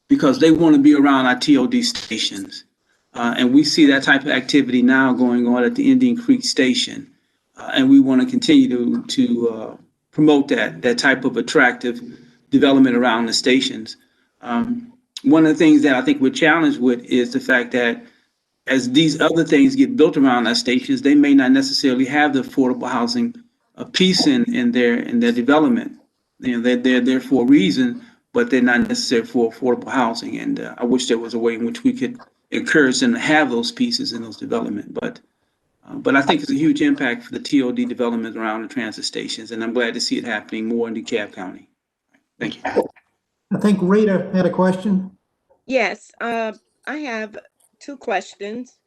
D: because they want to be around our TOD stations. And we see that type of activity now going on at the Indian Creek Station. And we want to continue to promote that type of attractive development around the stations. One of the things that I think we're challenged with is the fact that as these other things get built around our stations, they may not necessarily have the affordable housing piece in their development. They're there for a reason, but they're not necessary for affordable housing. And I wish there was a way in which we could encourage them to have those pieces in those development. But I think it's a huge impact for the TOD development around the transit stations, and I'm glad to see it happening more in DeKalb County. Thank you.
A: I think Rita had a question.
I: Yes, I have two questions.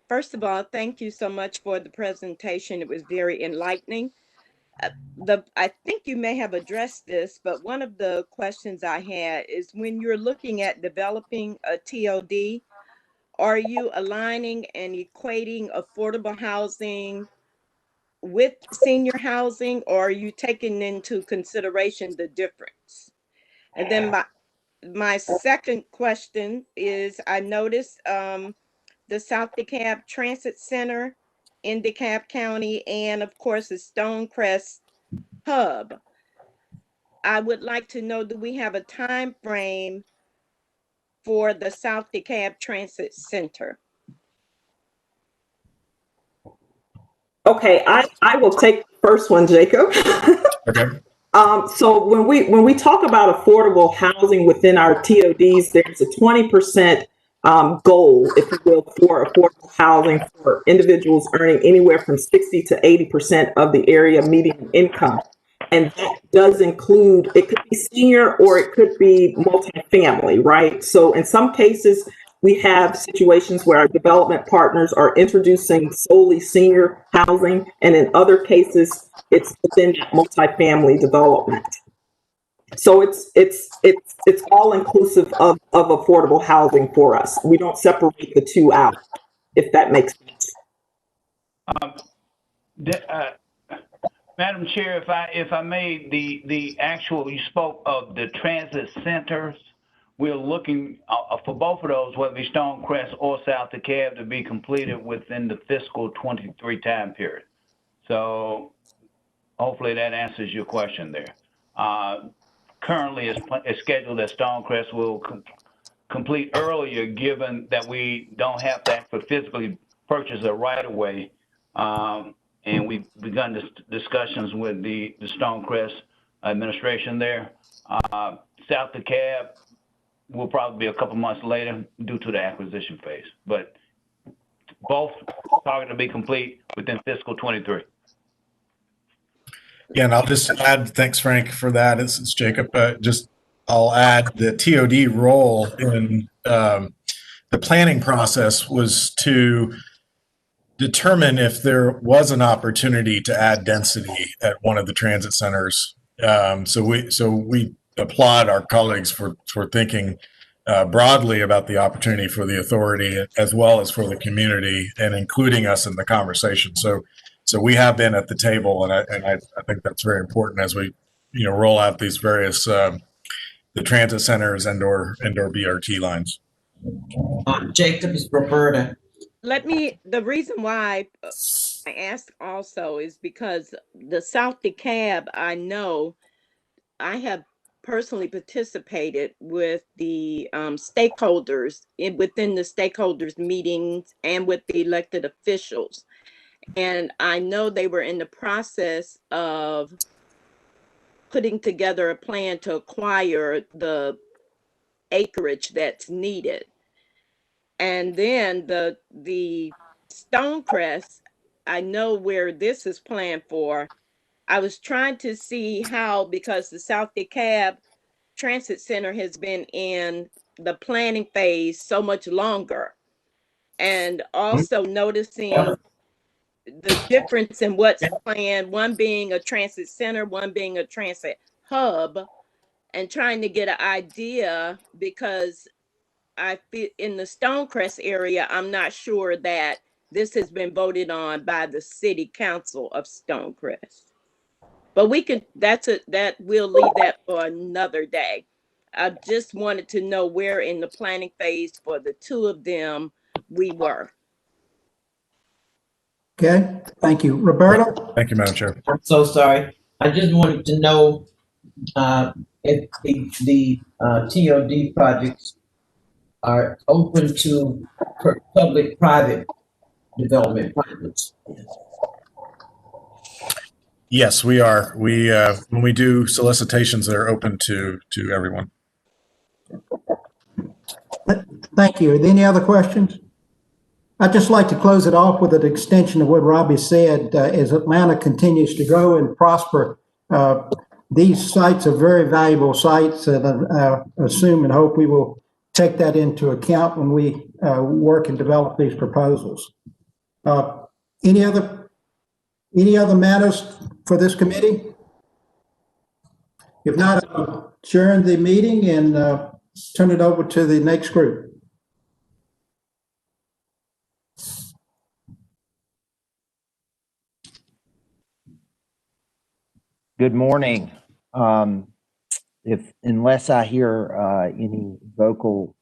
I: First of all, thank you so much for the presentation. It was very enlightening. I think you may have addressed this, but one of the questions I had is when you're looking at developing a TOD, are you aligning and equating affordable housing with senior housing, or are you taking into consideration the difference? And then my second question is, I noticed the South DeKalb Transit Center in DeKalb County, and of course the Stonecrest Hub. I would like to know, do we have a time frame for the South DeKalb Transit Center?
R: Okay, I will take the first one, Jacob.
Q: Okay.
R: So when we talk about affordable housing within our TODs, there's a 20% goal, if you will, for affordable housing for individuals earning anywhere from 60 to 80% of the area median income. And that does include, it could be senior or it could be multifamily, right? So in some cases, we have situations where our development partners are introducing solely senior housing, and in other cases, it's within that multifamily development. So it's all inclusive of affordable housing for us. We don't separate the two out, if that makes sense.
B: Madam Chair, if I may, the actual, you spoke of the transit centers. We're looking for both of those, whether it be Stonecrest or South DeKalb, to be completed within the fiscal 23 time period. So hopefully that answers your question there. Currently, it's scheduled that Stonecrest will complete earlier, given that we don't have to actually physically purchase a right-of-way. And we've begun discussions with the Stonecrest administration there. South DeKalb will probably be a couple months later due to the acquisition phase, but both targeted to be complete within fiscal 23.
Q: Yeah, and I'll just add, thanks, Frank, for that. It's Jacob. I'll add the TOD role in the planning process was to determine if there was an opportunity to add density at one of the transit centers. So we applaud our colleagues for thinking broadly about the opportunity for the authority as well as for the community and including us in the conversation. So we have been at the table, and I think that's very important as we roll out these various the transit centers and/or BRT lines.
F: Jacob, is Roberta.
I: The reason why I asked also is because the South DeKalb, I know I have personally participated with the stakeholders within the stakeholders meetings and with the elected officials. And I know they were in the process of putting together a plan to acquire the acreage that's needed. And then the Stonecrest, I know where this is planned for. I was trying to see how, because the South DeKalb Transit Center has been in the planning phase so much longer, and also noticing the difference in what's planned, one being a transit center, one being a transit hub, and trying to get an idea, because I feel in the Stonecrest area, I'm not sure that this has been voted on by the city council of Stonecrest. But we can, we'll leave that for another day. I just wanted to know where in the planning phase for the two of them we were.
A: Okay, thank you. Roberta?
Q: Thank you, Madam Chair.
F: I'm so sorry. I just wanted to know if the TOD projects are open to public-private development partners.
Q: Yes, we are. We when we do solicitations, they're open to everyone.
A: Thank you. Are there any other questions? I'd just like to close it off with an extension of what Robbie said. As Atlanta continues to grow and prosper, these sites are very valuable sites, and I assume and hope we will take that into account when we work and develop these proposals. Any other matters for this committee? If not, I'll adjourn the meeting and turn it over to the next group.
H: Good morning. Unless I hear any vocal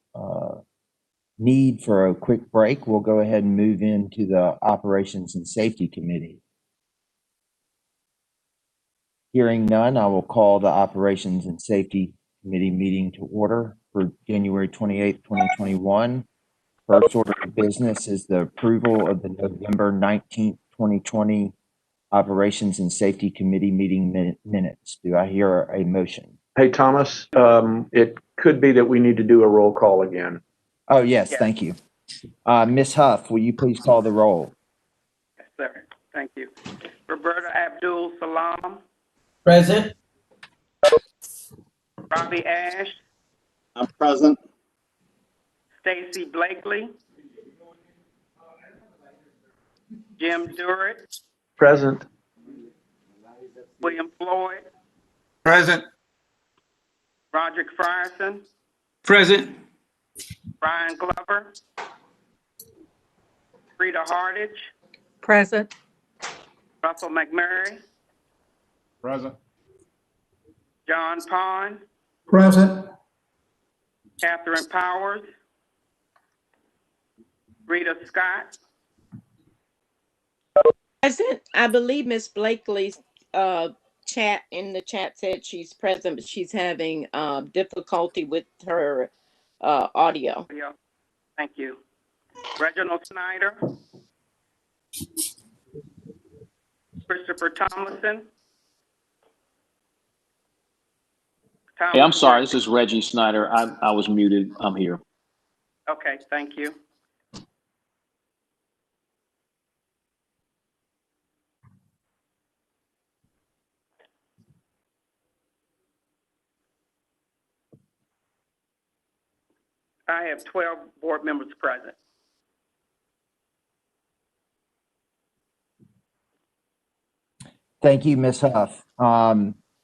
H: need for a quick break, we'll go ahead and move into the Operations and Safety Committee. Hearing none, I will call the Operations and Safety Committee meeting to order for January 28th, 2021. First order of business is the approval of the November 19th, 2020 Operations and Safety Committee meeting minutes. Do I hear a motion?
E: Hey, Thomas, it could be that we need to do a roll call again.
H: Oh, yes, thank you. Ms. Huff, will you please call the roll?
S: Yes, sir. Thank you. Roberta Abdul Salam,
F: Present.
S: Robbie Ash,
C: I'm present.
S: Stacy Blakely, Jim Durrett,
E: Present.
S: William Floyd,
L: Present.
S: Roderick Frierson,
D: Present.
S: Brian Glover, Frida Hardage,
G: Present.
S: Russell McMurray,
N: Present.
S: John Pond,
A: Present.
S: Catherine Powers, Rita Scott.
I: Present. I believe Miss Blakely's chat in the chat said she's present, but she's having difficulty with her audio.
S: Yeah. Thank you. Reginald Snyder, Christopher Tomlinson.
T: Hey, I'm sorry. This is Reggie Snyder. I was muted. I'm here.
S: Okay, thank you. I have 12 board members present.
H: Thank you, Ms. Huff.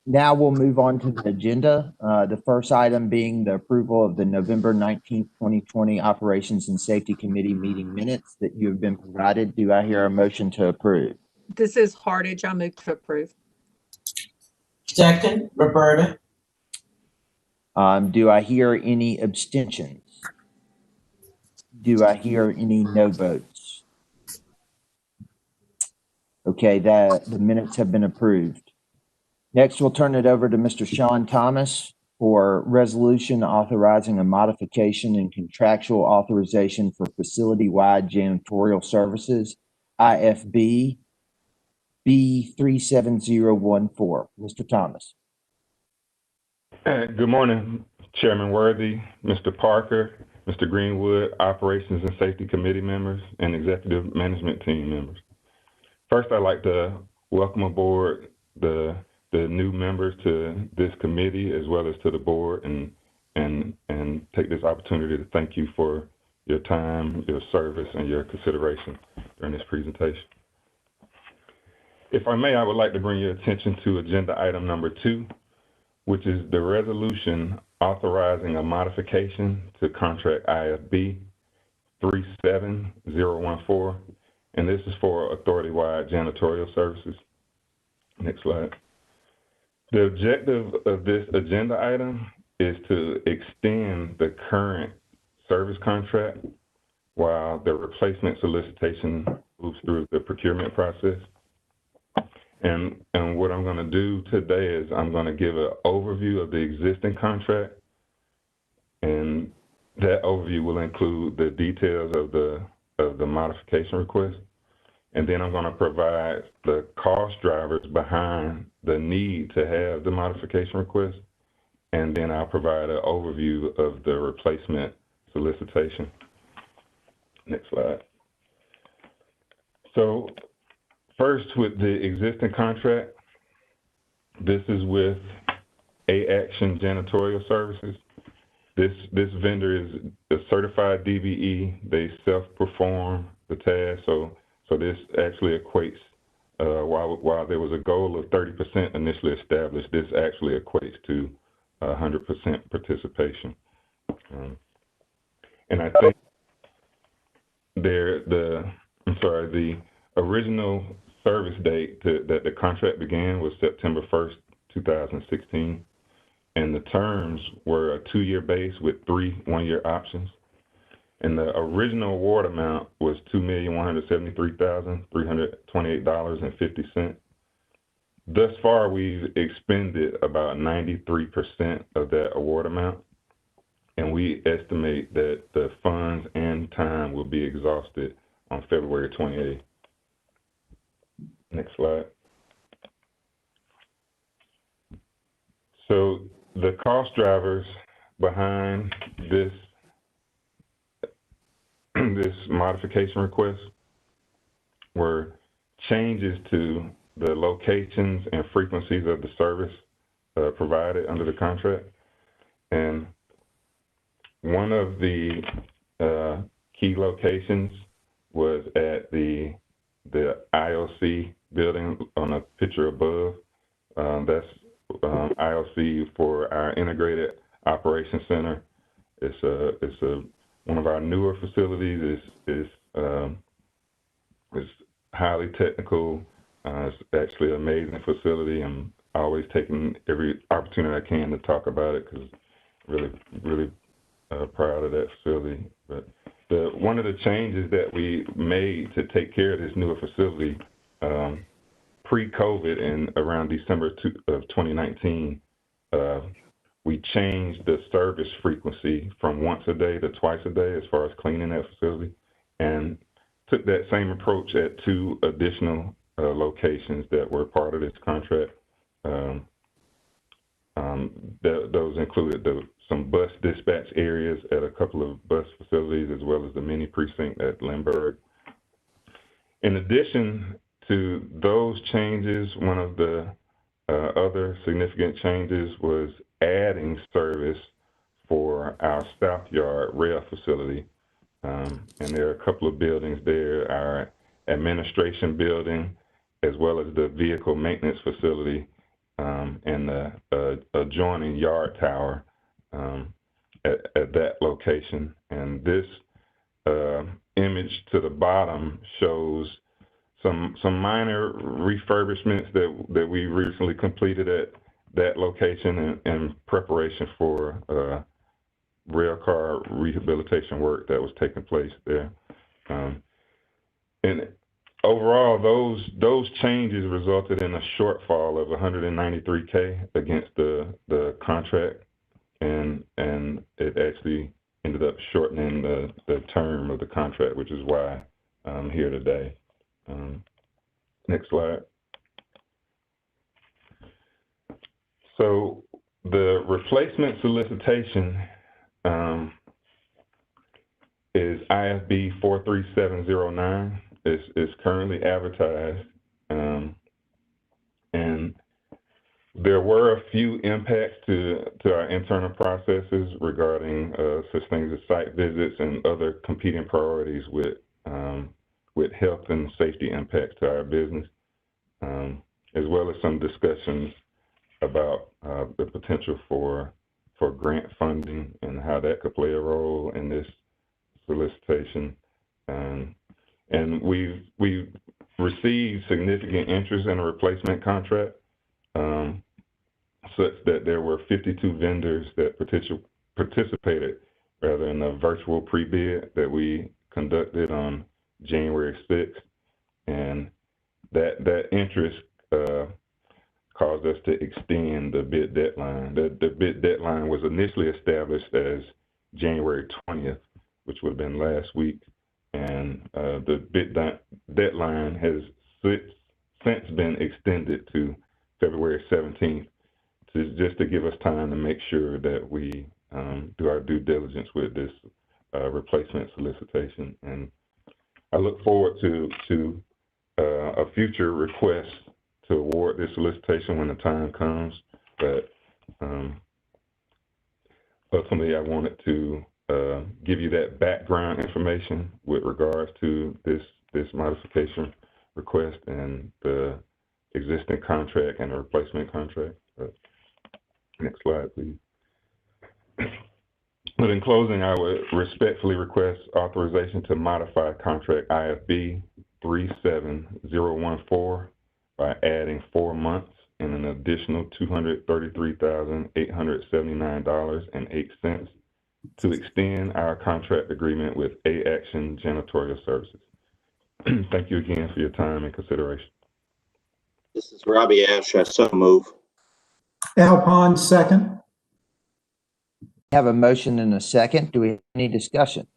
H: Now we'll move on to the agenda. The first item being the approval of the November 19th, 2020 Operations and Safety Committee meeting minutes that you have been provided. Do I hear a motion to approve?
G: This is Hardage. I move to approve.
F: Second, Roberta.
H: Do I hear any abstentions? Do I hear any no votes? Okay, the minutes have been approved. Next, we'll turn it over to Mr. Sean Thomas for resolution authorizing a modification and contractual authorization for facility-wide janitorial services, IFB B37014. Mr. Thomas.
U: Good morning, Chairman Worthy, Mr. Parker, Mr. Greenwood, Operations and Safety Committee members, and Executive Management Team members. First, I'd like to welcome aboard the new members to this committee as well as to the board and take this opportunity to thank you for your time, your service, and your consideration during this presentation. If I may, I would like to bring your attention to agenda item number 2, which is the resolution authorizing a modification to contract IFB 37014, and this is for authority-wide janitorial services. Next slide. The objective of this agenda item is to extend the current service contract while the replacement solicitation moves through the procurement process. And what I'm going to do today is I'm going to give an overview of the existing contract, and that overview will include the details of the modification request. And then I'm going to provide the cost drivers behind the need to have the modification request. And then I'll provide an overview of the replacement solicitation. Next slide. So first, with the existing contract, this is with A-Action Janitorial Services. This vendor is a certified DBE. They self-perform the task. So this actually equates, while there was a goal of 30% initially established, this actually equates to 100% participation. And I think the original service date that the contract began was September 1st, 2016. And the terms were a 2-year base with 3 one-year options. And the original award amount was $2,173,328.50. thus far, we've expended about 93% of that award amount, and we estimate that the funds and time will be exhausted on February 28th. Next slide. So the cost drivers behind this this modification request were changes to the locations and frequencies of the service provided under the contract. And one of the key locations was at the IOC building on a picture above. That's IOC for our Integrated Operations Center. It's one of our newer facilities. It's highly technical. It's actually an amazing facility. I'm always taking every opportunity I can to talk about it because really proud of that facility. But one of the changes that we made to take care of this newer facility pre-COVID and around December of 2019, we changed the service frequency from once a day to twice a day as far as cleaning that facility, and took that same approach at 2 additional locations that were part of this contract. Those included some bus dispatch areas at a couple of bus facilities, as well as the mini precinct at Lindbergh. In addition to those changes, one of the other significant changes was adding service for our South Yard rail facility. And there are a couple of buildings there, our administration building, as well as the vehicle maintenance facility, and the adjoining yard tower at that location. And this image to the bottom shows some minor refurbishments that we recently completed at that location in preparation for rail car rehabilitation work that was taking place there. And overall, those changes resulted in a shortfall of $193K against the contract, and it actually ended up shortening the term of the contract, which is why I'm here today. Next slide. So the replacement solicitation is IFB 43709. It's currently advertised, and there were a few impacts to our internal processes regarding such things as site visits and other competing priorities with health and safety impacts to our business, as well as some discussions about the potential for grant funding and how that could play a role in this solicitation. And we've received significant interest in a replacement contract, such that there were 52 vendors that participated in a virtual pre-bid that we conducted on January 6th. And that interest caused us to extend the bid deadline. The bid deadline was initially established as January 20th, which would have been last week. And the bid deadline has since been extended to February 17th, just to give us time to make sure that we do our due diligence with this replacement solicitation. And I look forward to a future request to award this solicitation when the time comes. But ultimately, I wanted to give you that background information with regards to this modification request and the existing contract and the replacement contract. Next slide, please. But in closing, I would respectfully request authorization to modify contract IFB 37014 by adding 4 months and an additional $233,879.08 to extend our contract agreement with A-Action Janitorial Services. Thank you again for your time and consideration.
C: This is Robbie Ash. I so move.
A: Al Pond, second.
H: Have a motion and a second. Do we have any discussion?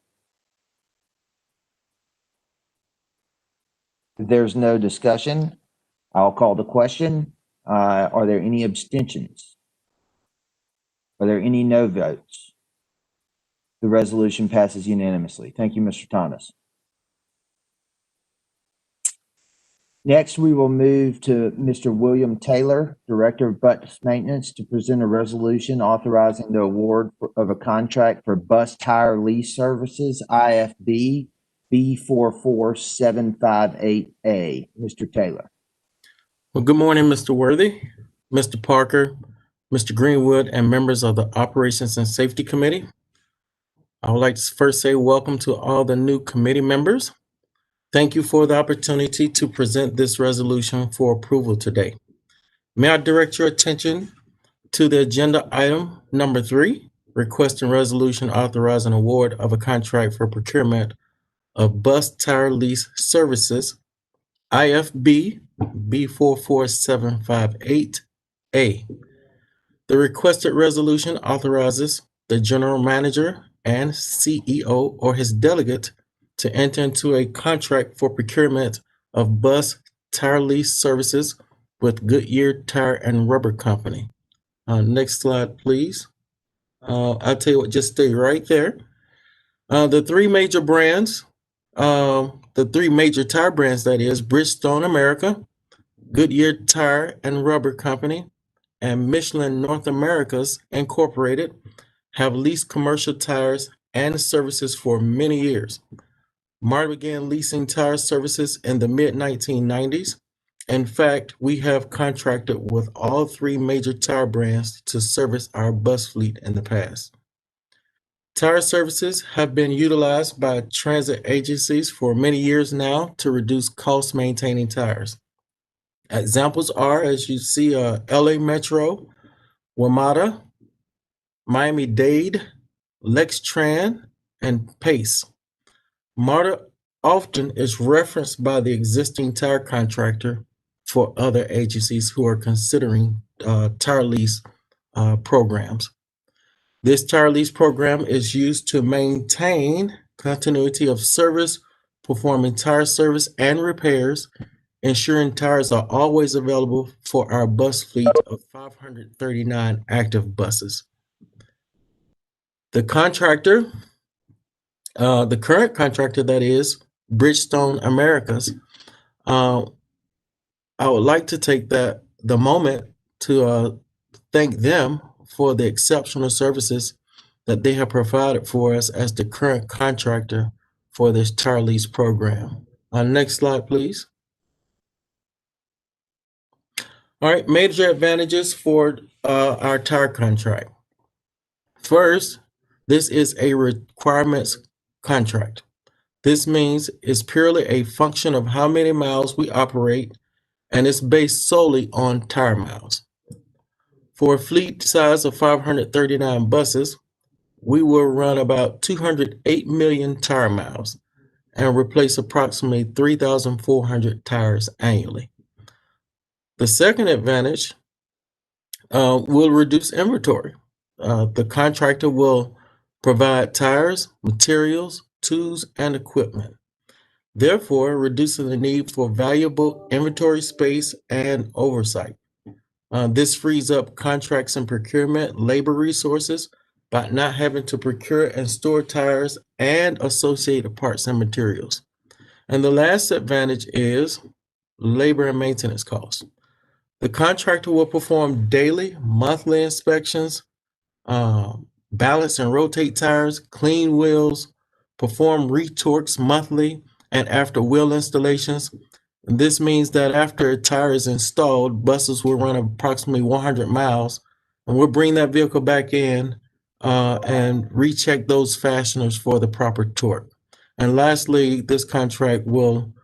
H: If there's no discussion, I'll call the question. Are there any abstentions? Are there any no votes? The resolution passes unanimously. Thank you, Mr. Thomas. Next, we will move to Mr. William Taylor, Director of Bus Maintenance, to present a resolution authorizing the award of a contract for bus tire lease services, IFB B44758A. Mr. Taylor.
J: Well, good morning, Mr. Worthy, Mr. Parker, Mr. Greenwood, and members of the Operations and Safety Committee. I would like to first say welcome to all the new committee members. Thank you for the opportunity to present this resolution for approval today. May I direct your attention to the agenda item number 3, requesting resolution authorizing award of a contract for procurement of bus tire lease services, IFB B44758A. The requested resolution authorizes the general manager and CEO or his delegate to enter into a contract for procurement of bus tire lease services with Goodyear Tire and Rubber Company. Next slide, please. I'll tell you what, just stay right there. The three major brands, the three major tire brands, that is Bridgestone America, Goodyear Tire and Rubber Company, and Michelin North Americas Incorporated, have leased commercial tires and services for many years. MARTA began leasing tire services in the mid-1990s. In fact, we have contracted with all three major tire brands to service our bus fleet in the past. Tire services have been utilized by transit agencies for many years now to reduce costs maintaining tires. Examples are, as you see, LA Metro, WMATA, Miami-Dade, Lextran, and Pace. MARTA often is referenced by the existing tire contractor for other agencies who are considering tire lease programs. This tire lease program is used to maintain continuity of service, performing tire service and repairs, ensuring tires are always available for our bus fleet of 539 active buses. The contractor, the current contractor, that is Bridgestone Americas, I would like to take the moment to thank them for the exceptional services that they have provided for us as the current contractor for this tire lease program. Next slide, please. All right, major advantages for our tire contract. First, this is a requirements contract. This means it's purely a function of how many miles we operate, and it's based solely on tire miles. For a fleet size of 539 buses, we will run about 208 million tire miles and replace approximately 3,400 tires annually. The second advantage will reduce inventory. The contractor will provide tires, materials, tools, and equipment, therefore reducing the need for valuable inventory space and oversight. This frees up contracts and procurement labor resources by not having to procure and store tires and associated parts and materials. And the last advantage is labor and maintenance costs. The contractor will perform daily, monthly inspections, balance and rotate tires, clean wheels, perform retorques monthly and after wheel installations. And this means that after a tire is installed, buses will run approximately 100 miles, and we'll bring that vehicle back in and recheck those fasteners for the proper torque. And lastly, this contract will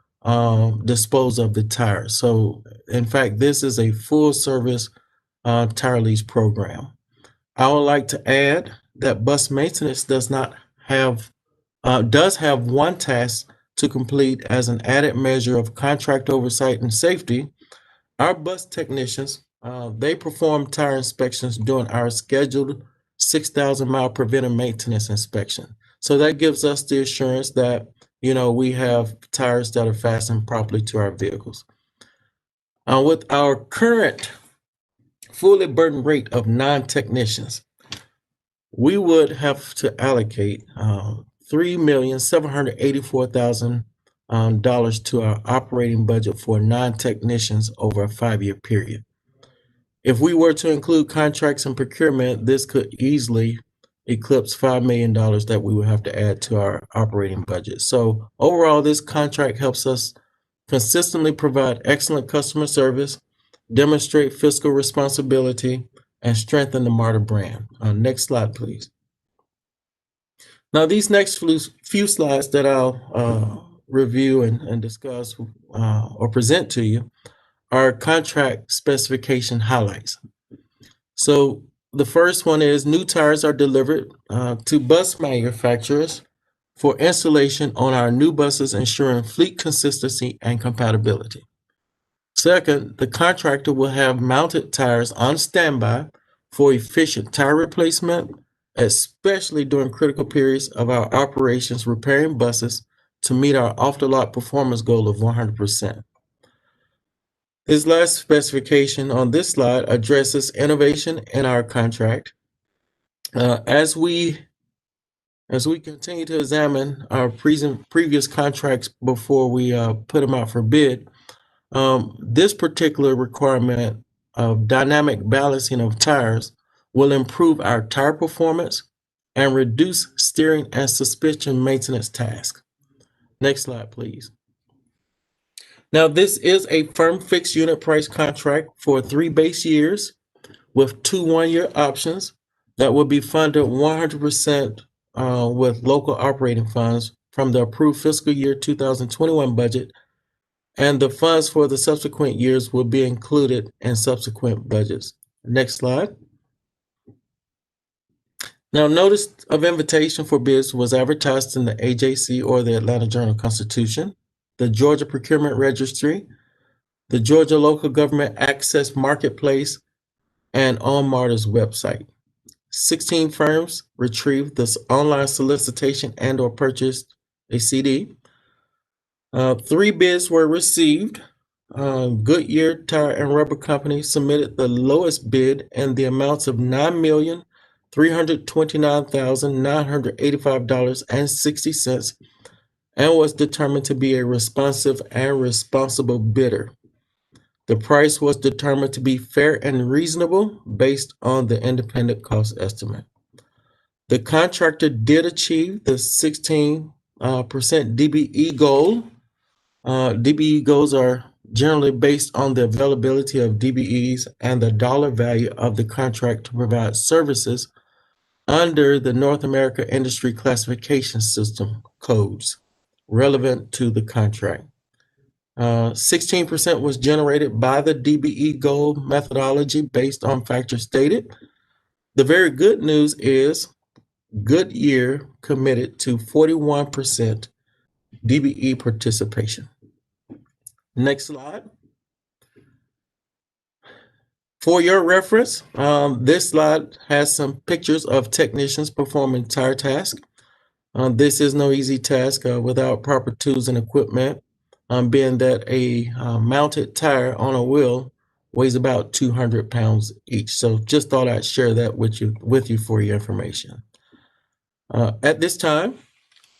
J: dispose of the tires. So in fact, this is a full service tire lease program. I would like to add that bus maintenance does have one task to complete as an added measure of contract oversight and safety, Our bus technicians, they perform tire inspections during our scheduled 6,000-mile preventive maintenance inspection. So that gives us the assurance that, we have tires that are fastened properly to our vehicles. With our current fully burdened rate of 9 technicians, we would have to allocate $3,784,000 to our operating budget for 9 technicians over a 5-year period. If we were to include contracts and procurement, this could easily eclipse $5 million that we would have to add to our operating budget. So overall, this contract helps us consistently provide excellent customer service, demonstrate fiscal responsibility, and strengthen the MARTA brand. Next slide, please. Now, these next few slides that I'll review and discuss or present to you are contract specification highlights. So the first one is new tires are delivered to bus manufacturers for installation on our new buses, ensuring fleet consistency and compatibility. Second, the contractor will have mounted tires on standby for efficient tire replacement, especially during critical periods of our operations repairing buses to meet our off-the-lot performance goal of 100%. This last specification on this slide addresses innovation in our contract. As we continue to examine our previous contracts before we put them out for bid, this particular requirement of dynamic balancing of tires will improve our tire performance and reduce steering and suspension maintenance tasks. Next slide, please. Now, this is a firm fixed unit price contract for 3 base years with 2 one-year options that will be funded 100% with local operating funds from the approved fiscal year 2021 budget, and the funds for the subsequent years will be included in subsequent budgets. Next slide. Now, notice of invitation for bids was advertised in the AJC or the Atlanta Journal-Constitution, the Georgia Procurement Registry, the Georgia Local Government Access Marketplace, and on MARTA's website. 16 firms retrieved this online solicitation and or purchased a CD. 3 bids were received. Goodyear Tire and Rubber Company submitted the lowest bid in the amounts of $9,329,985.60 and was determined to be a responsive and responsible bidder. The price was determined to be fair and reasonable based on the independent cost estimate. The contractor did achieve the 16% DBE goal. DBE goals are generally based on the availability of DBEs and the dollar value of the contract to provide services under the North America Industry Classification System codes relevant to the contract. 16% was generated by the DBE goal methodology based on factors stated. The very good news is Goodyear committed to 41% DBE participation. Next slide. For your reference, this slide has some pictures of technicians performing tire tasks. This is no easy task without proper tools and equipment, being that a mounted tire on a wheel weighs about 200 pounds each. So just thought I'd share that with you for your information. At this time,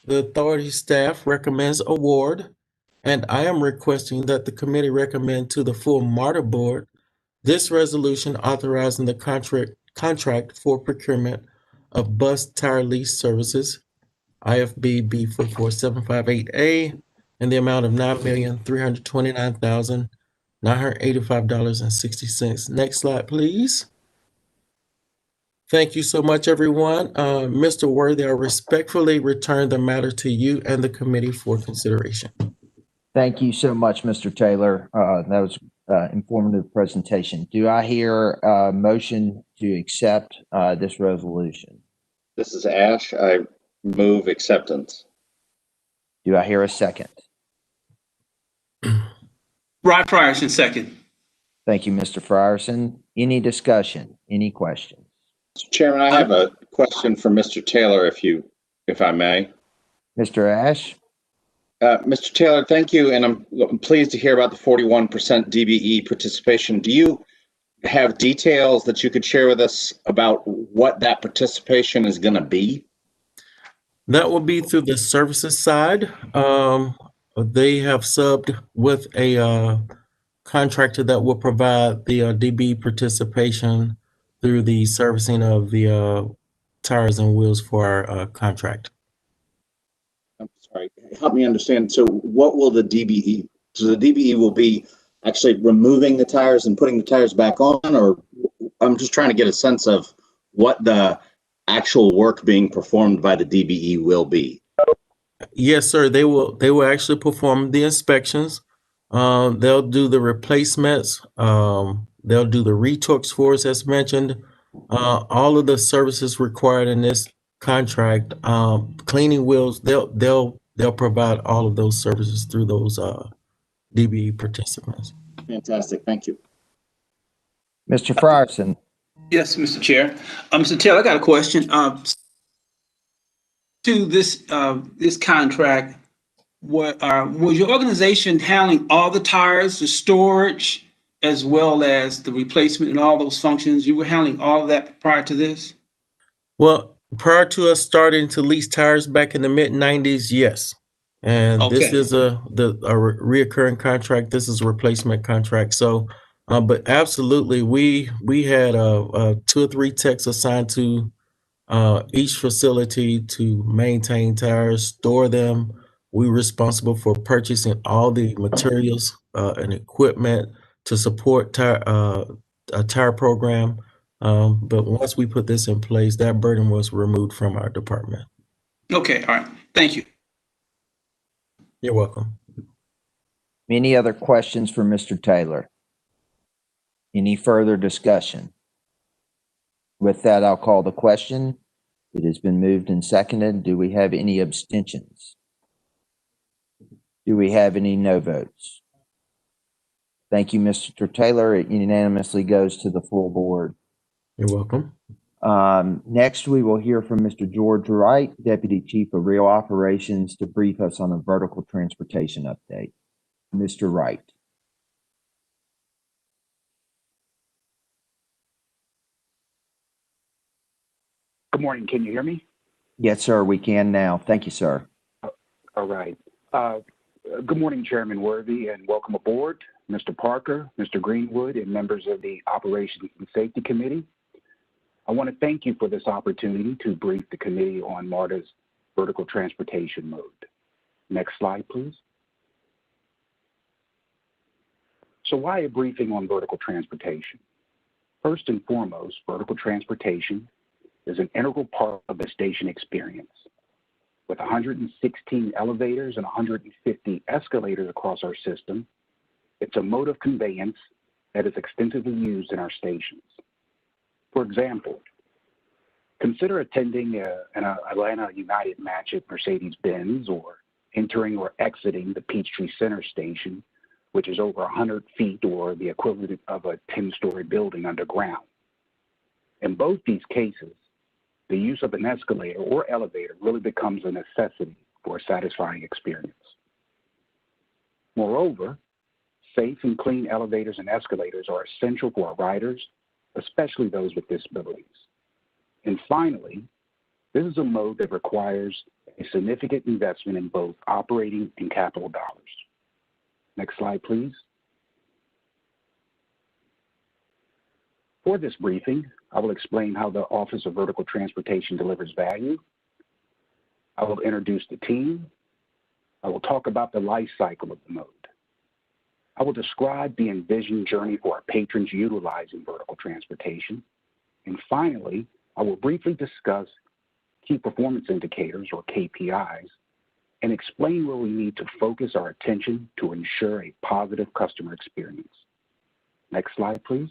J: the authority staff recommends award, and I am requesting that the committee recommend to the full MARTA board this resolution authorizing the contract for procurement of bus tire lease services, IFB B44758A, in the amount of $9,329,985.60. Next slide, please. Thank you so much, everyone. Mr. Worthy, I respectfully return the matter to you and the committee for consideration.
H: Thank you so much, Mr. Taylor. That was informative presentation. Do I hear a motion to accept this resolution?
C: This is Ash. I move acceptance.
H: Do I hear a second?
D: Rod Frierson, second.
H: Thank you, Mr. Frierson. Any discussion? Any questions?
C: Mr. Chairman, I have a question for Mr. Taylor, if I may.
H: Mr. Ash?
C: Mr. Taylor, thank you, and I'm pleased to hear about the 41% DBE participation. Do you have details that you could share with us about what that participation is going to be?
J: That will be through the services side. They have subbed with a contractor that will provide the DB participation through the servicing of the tires and wheels for our contract.
C: I'm sorry, help me understand. So what will the DBE, so the DBE will be actually removing the tires and putting the tires back on, or I'm just trying to get a sense of what the actual work being performed by the DBE will be.
J: Yes, sir. They will actually perform the inspections. They'll do the replacements. They'll do the retorques for us, as mentioned. All of the services required in this contract, cleaning wheels. They'll provide all of those services through those DBE participants.
C: Fantastic. Thank you.
H: Mr. Frierson?
D: Yes, Mr. Chair. Mr. Taylor, I got a question. To this contract, was your organization handling all the tires, the storage, as well as the replacement and all those functions? You were handling all of that prior to this?
J: Well, prior to us starting to lease tires back in the mid-90s, yes. And this is a reoccurring contract. This is a replacement contract. So, but absolutely, we had 2 or 3 techs assigned to each facility to maintain tires, store them. We're responsible for purchasing all the materials and equipment to support a tire program. But once we put this in place, that burden was removed from our department.
D: Okay, all right. Thank you.
J: You're welcome.
H: Any other questions for Mr. Taylor? Any further discussion? With that, I'll call the question. It has been moved and seconded. Do we have any abstentions? Do we have any no votes? Thank you, Mr. Taylor. It unanimously goes to the full board.
J: You're welcome.
H: Next, we will hear from Mr. George Wright, Deputy Chief of Rail Operations, to brief us on a vertical transportation update. Mr. Wright.
O: Good morning. Can you hear me?
H: Yes, sir, we can now. Thank you, sir.
O: All right. Good morning, Chairman Worthy, and welcome aboard, Mr. Parker, Mr. Greenwood, and members of the Operations and Safety Committee. I want to thank you for this opportunity to brief the committee on MARTA's vertical transportation mode. Next slide, please. So why a briefing on vertical transportation? First and foremost, vertical transportation is an integral part of the station experience. With 116 elevators and 150 escalators across our system, it's a mode of conveyance that is extensively used in our stations. For example, consider attending an Atlanta United match at Mercedes-Benz, or entering or exiting the Peachtree Center station, which is over 100 feet or the equivalent of a 10-story building underground. In both these cases, the use of an escalator or elevator really becomes a necessity for a satisfying experience. Moreover, safe and clean elevators and escalators are essential for our riders, especially those with disabilities. And finally, this is a mode that requires a significant investment in both operating and capital dollars. Next slide, please. For this briefing, I will explain how the Office of Vertical Transportation delivers value. I will introduce the team. I will talk about the life cycle of the mode. I will describe the envisioned journey for our patrons utilizing vertical transportation. And finally, I will briefly discuss key performance indicators, or KPIs, and explain where we need to focus our attention to ensure a positive customer experience. Next slide, please.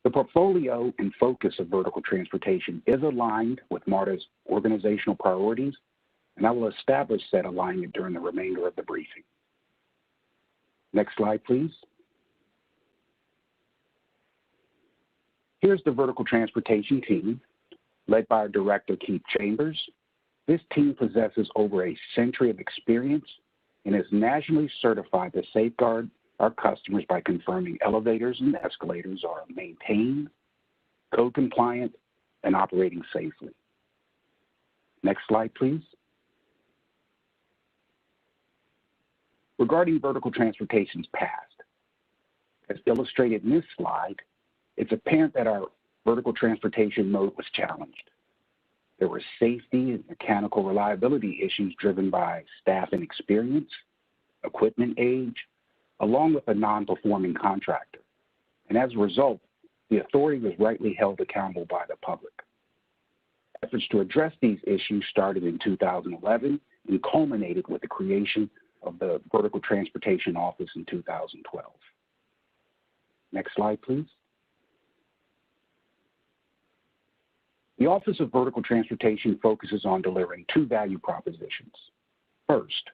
O: The portfolio and focus of vertical transportation is aligned with MARTA's organizational priorities, and I will establish that alignment during the remainder of the briefing. Next slide, please. Here's the vertical transportation team, led by our director, Keith Chambers. This team possesses over a century of experience and is nationally certified to safeguard our customers by confirming elevators and escalators are maintained, code compliant, and operating safely. Next slide, please. Regarding vertical transportation's past, as illustrated in this slide, it's apparent that our vertical transportation mode was challenged. There were safety and mechanical reliability issues driven by staff inexperience, equipment age, along with a non-performing contractor. And as a result, the authority was rightly held accountable by the public. Efforts to address these issues started in 2011 and culminated with the creation of the Vertical Transportation Office in 2012. Next slide, please. The Office of Vertical Transportation focuses on delivering two value propositions. First,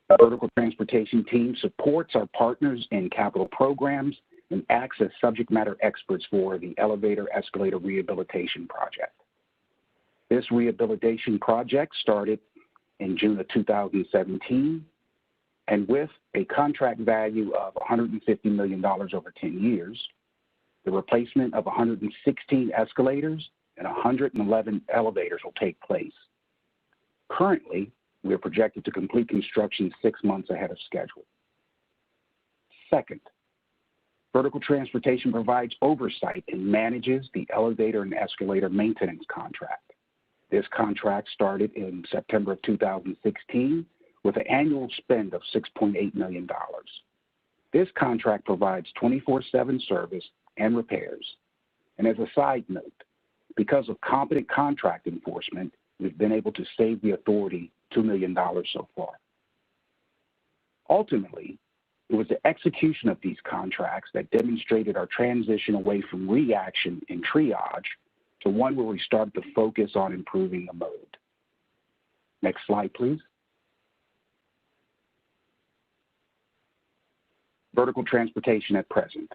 O: the Vertical Transportation team supports our partners in capital programs and acts as subject matter experts for the elevator escalator rehabilitation project. This rehabilitation project started in June of 2017, and with a contract value of $150 million over 10 years, the replacement of 116 escalators and 111 elevators will take place. Currently, we are projected to complete construction 6 months ahead of schedule. Second, Vertical Transportation provides oversight and manages the elevator and escalator maintenance contract. This contract started in September of 2016 with an annual spend of $6.8 million. This contract provides 24/7 service and repairs. And as a side note, because of competent contract enforcement, we've been able to save the authority $2 million so far. Ultimately, it was the execution of these contracts that demonstrated our transition away from reaction and triage to one where we started to focus on improving the mode. Next slide, please. Vertical transportation at present.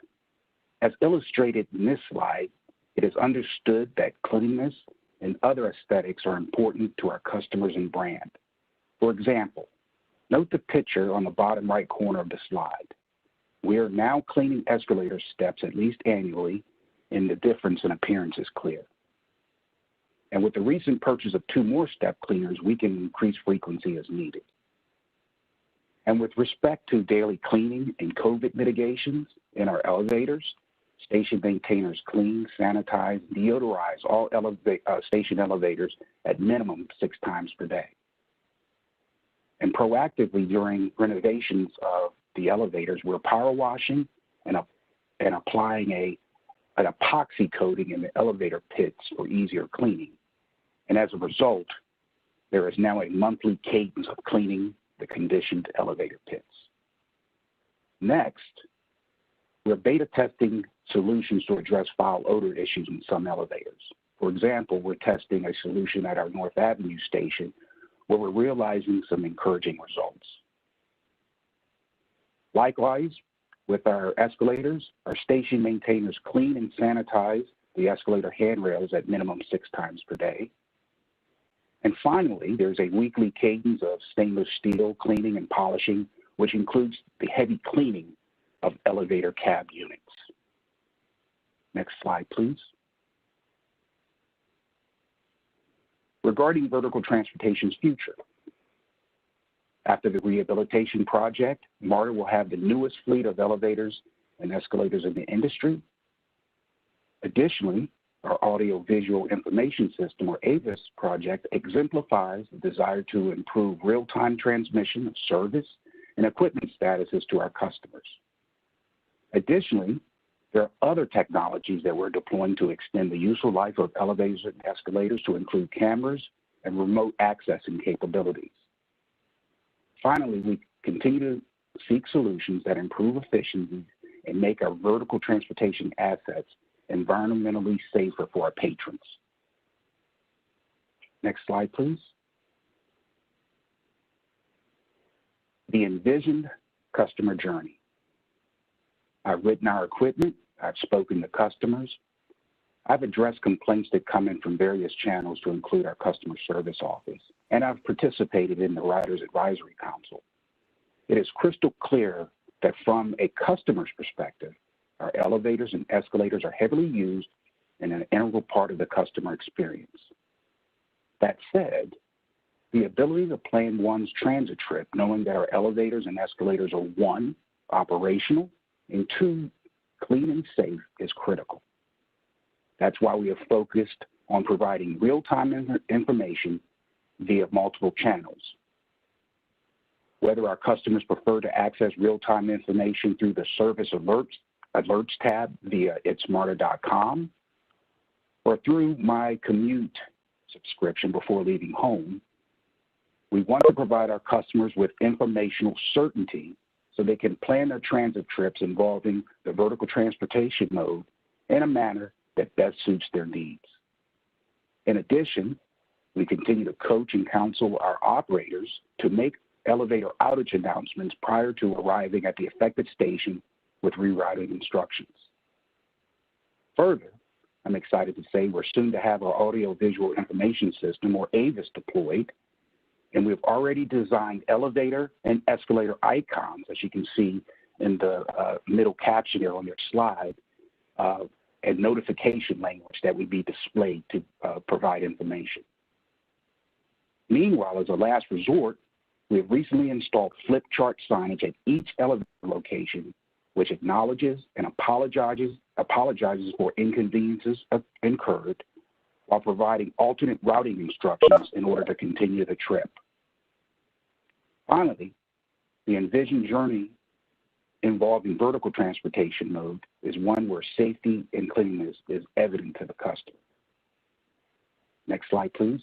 O: As illustrated in this slide, it is understood that cleanliness and other aesthetics are important to our customers and brand. For example, note the picture on the bottom right corner of the slide. We are now cleaning escalator steps at least annually, and the difference in appearance is clear. And with the recent purchase of 2 more step cleaners, we can increase frequency as needed. And with respect to daily cleaning and COVID mitigations in our elevators, station maintainers clean, sanitize, deodorize all station elevators at minimum 6 times per day. And proactively during renovations of the elevators, we're power washing and applying an epoxy coating in the elevator pits for easier cleaning. And as a result, there is now a monthly cadence of cleaning the conditioned elevator pits. Next, we're beta testing solutions to address foul odor issues in some elevators. For example, we're testing a solution at our North Avenue station where we're realizing some encouraging results. Likewise, with our escalators, our station maintainers clean and sanitize the escalator handrails at minimum 6 times per day. And finally, there's a weekly cadence of stainless steel cleaning and polishing, which includes the heavy cleaning of elevator cab units. Next slide, please. Regarding vertical transportation's future, after the rehabilitation project, MARTA will have the newest fleet of elevators and escalators in the industry. Additionally, our Audio-Visual Information System, or AVIS project, exemplifies the desire to improve real-time transmission of service and equipment statuses to our customers. Additionally, there are other technologies that we're deploying to extend the useful life of elevators and escalators to include cameras and remote accessing capabilities. Finally, we continue to seek solutions that improve efficiency and make our vertical transportation assets environmentally safer for our patrons. Next slide, please. The envisioned customer journey. I've written our equipment, I've spoken to customers, I've addressed complaints that come in from various channels to include our customer service office, and I've participated in the Riders Advisory Council. It is crystal clear that from a customer's perspective, our elevators and escalators are heavily used and an integral part of the customer experience. That said, the ability to plan one's transit trip knowing that our elevators and escalators are 1, operational, and 2, clean and safe is critical. That's why we have focused on providing real-time information via multiple channels. Whether our customers prefer to access real-time information through the service alerts tab via itsmarta.com or through my commute subscription before leaving home, we want to provide our customers with informational certainty so they can plan their transit trips involving the vertical transportation mode in a manner that best suits their needs. In addition, we continue to coach and counsel our operators to make elevator outage announcements prior to arriving at the affected station with rerouting instructions. Further, I'm excited to say we're soon to have our audio-visual information system, or AVIS, deployed, and we've already designed elevator and escalator icons, as you can see in the middle caption here on your slide, and notification language that would be displayed to provide information. Meanwhile, as a last resort, we have recently installed flip chart signage at each elevator location, which acknowledges and apologizes for inconveniences incurred while providing alternate routing instructions in order to continue the trip. Finally, the envisioned journey involving vertical transportation mode is one where safety and cleanliness is evident to the customer. Next slide, please.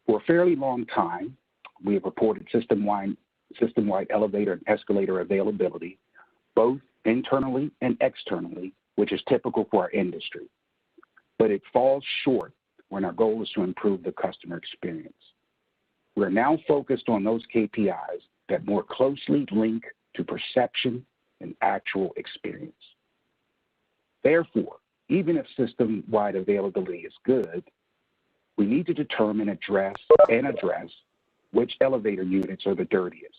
O: For a fairly long time, we have reported system-wide elevator and escalator availability, both internally and externally, which is typical for our industry. But it falls short when our goal is to improve the customer experience. We're now focused on those KPIs that more closely link to perception and actual experience. Therefore, even if system-wide availability is good, we need to determine and address which elevator units are the dirtiest,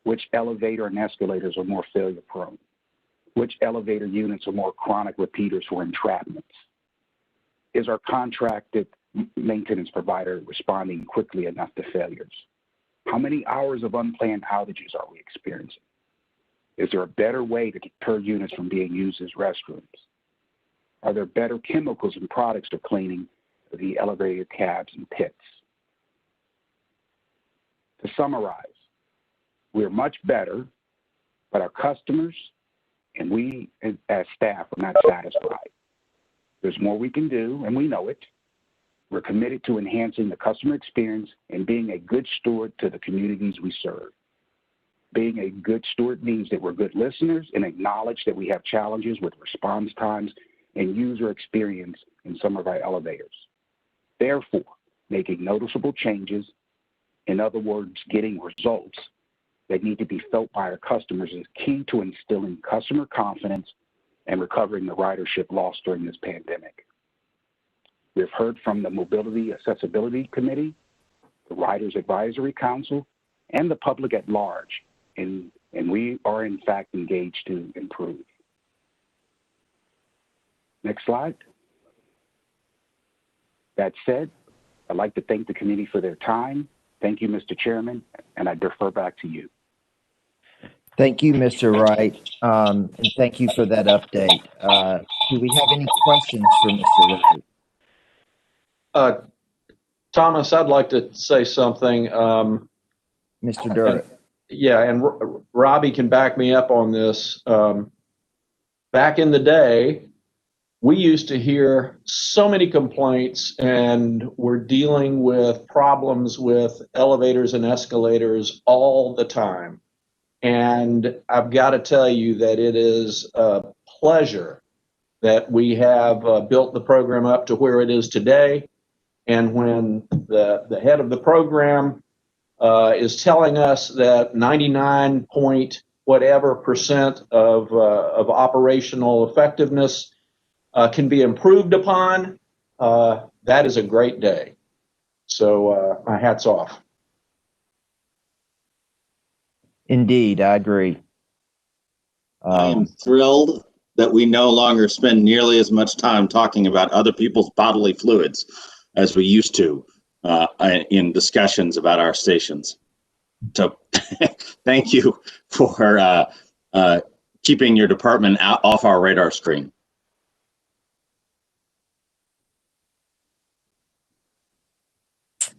O: which elevator and escalators are more failure prone, which elevator units are more chronic repeaters for entrapments. Is our contracted maintenance provider responding quickly enough to failures? How many hours of unplanned outages are we experiencing? Is there a better way to deter units from being used as restrooms? Are there better chemicals and products for cleaning the elevator cabs and pits? To summarize, we're much better, but our customers and we as staff are not satisfied. There's more we can do, and we know it. We're committed to enhancing the customer experience and being a good steward to the communities we serve. Being a good steward means that we're good listeners and acknowledge that we have challenges with response times and user experience in some of our elevators. Therefore, making noticeable changes, in other words, getting results that need to be felt by our customers, is key to instilling customer confidence and recovering the ridership lost during this pandemic. We've heard from the Mobility Accessibility Committee, the Riders Advisory Council, and the public at large, and we are in fact engaged to improve. Next slide. That said, I'd like to thank the committee for their time. Thank you, Mr. Chairman, and I defer back to you.
H: Thank you, Mr. Wright, and thank you for that update. Do we have any questions for Mr. Wright?
E: Thomas, I'd like to say something.
H: Mr. Durrett.
E: Yeah, and Robbie can back me up on this. Back in the day, we used to hear so many complaints, and we're dealing with problems with elevators and escalators all the time. And I've got to tell you that it is a pleasure that we have built the program up to where it is today. And when the head of the program is telling us that 99 point whatever percent of operational effectiveness can be improved upon, that is a great day. So my hat's off.
H: Indeed, I agree.
C: I am thrilled that we no longer spend nearly as much time talking about other people's bodily fluids as we used to in discussions about our stations. So thank you for keeping your department off our radar screen.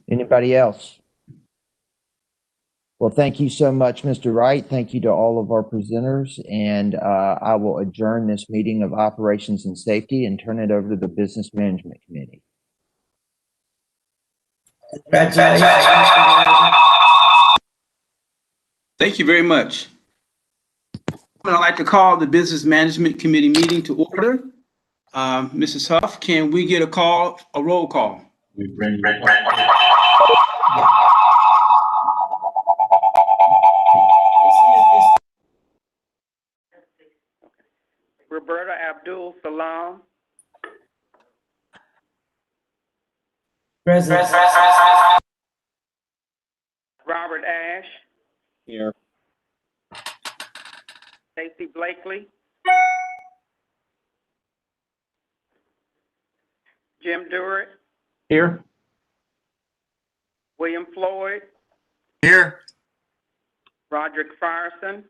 H: Anybody else? Well, thank you so much, Mr. Wright. Thank you to all of our presenters. And I will adjourn this meeting of Operations and Safety and turn it over to the Business Management Committee.
D: Thank you very much. I'd like to call the Business Management Committee meeting to order. Mrs. Huff, can we get a roll call?
S: Roberta Abdul Salam.
F: Present.
S: Robert Ash.
C: Here.
S: Stacey Blakely. Jim Durrett.
E: Here.
S: William Floyd.
L: Here.
S: Roderick Frierson.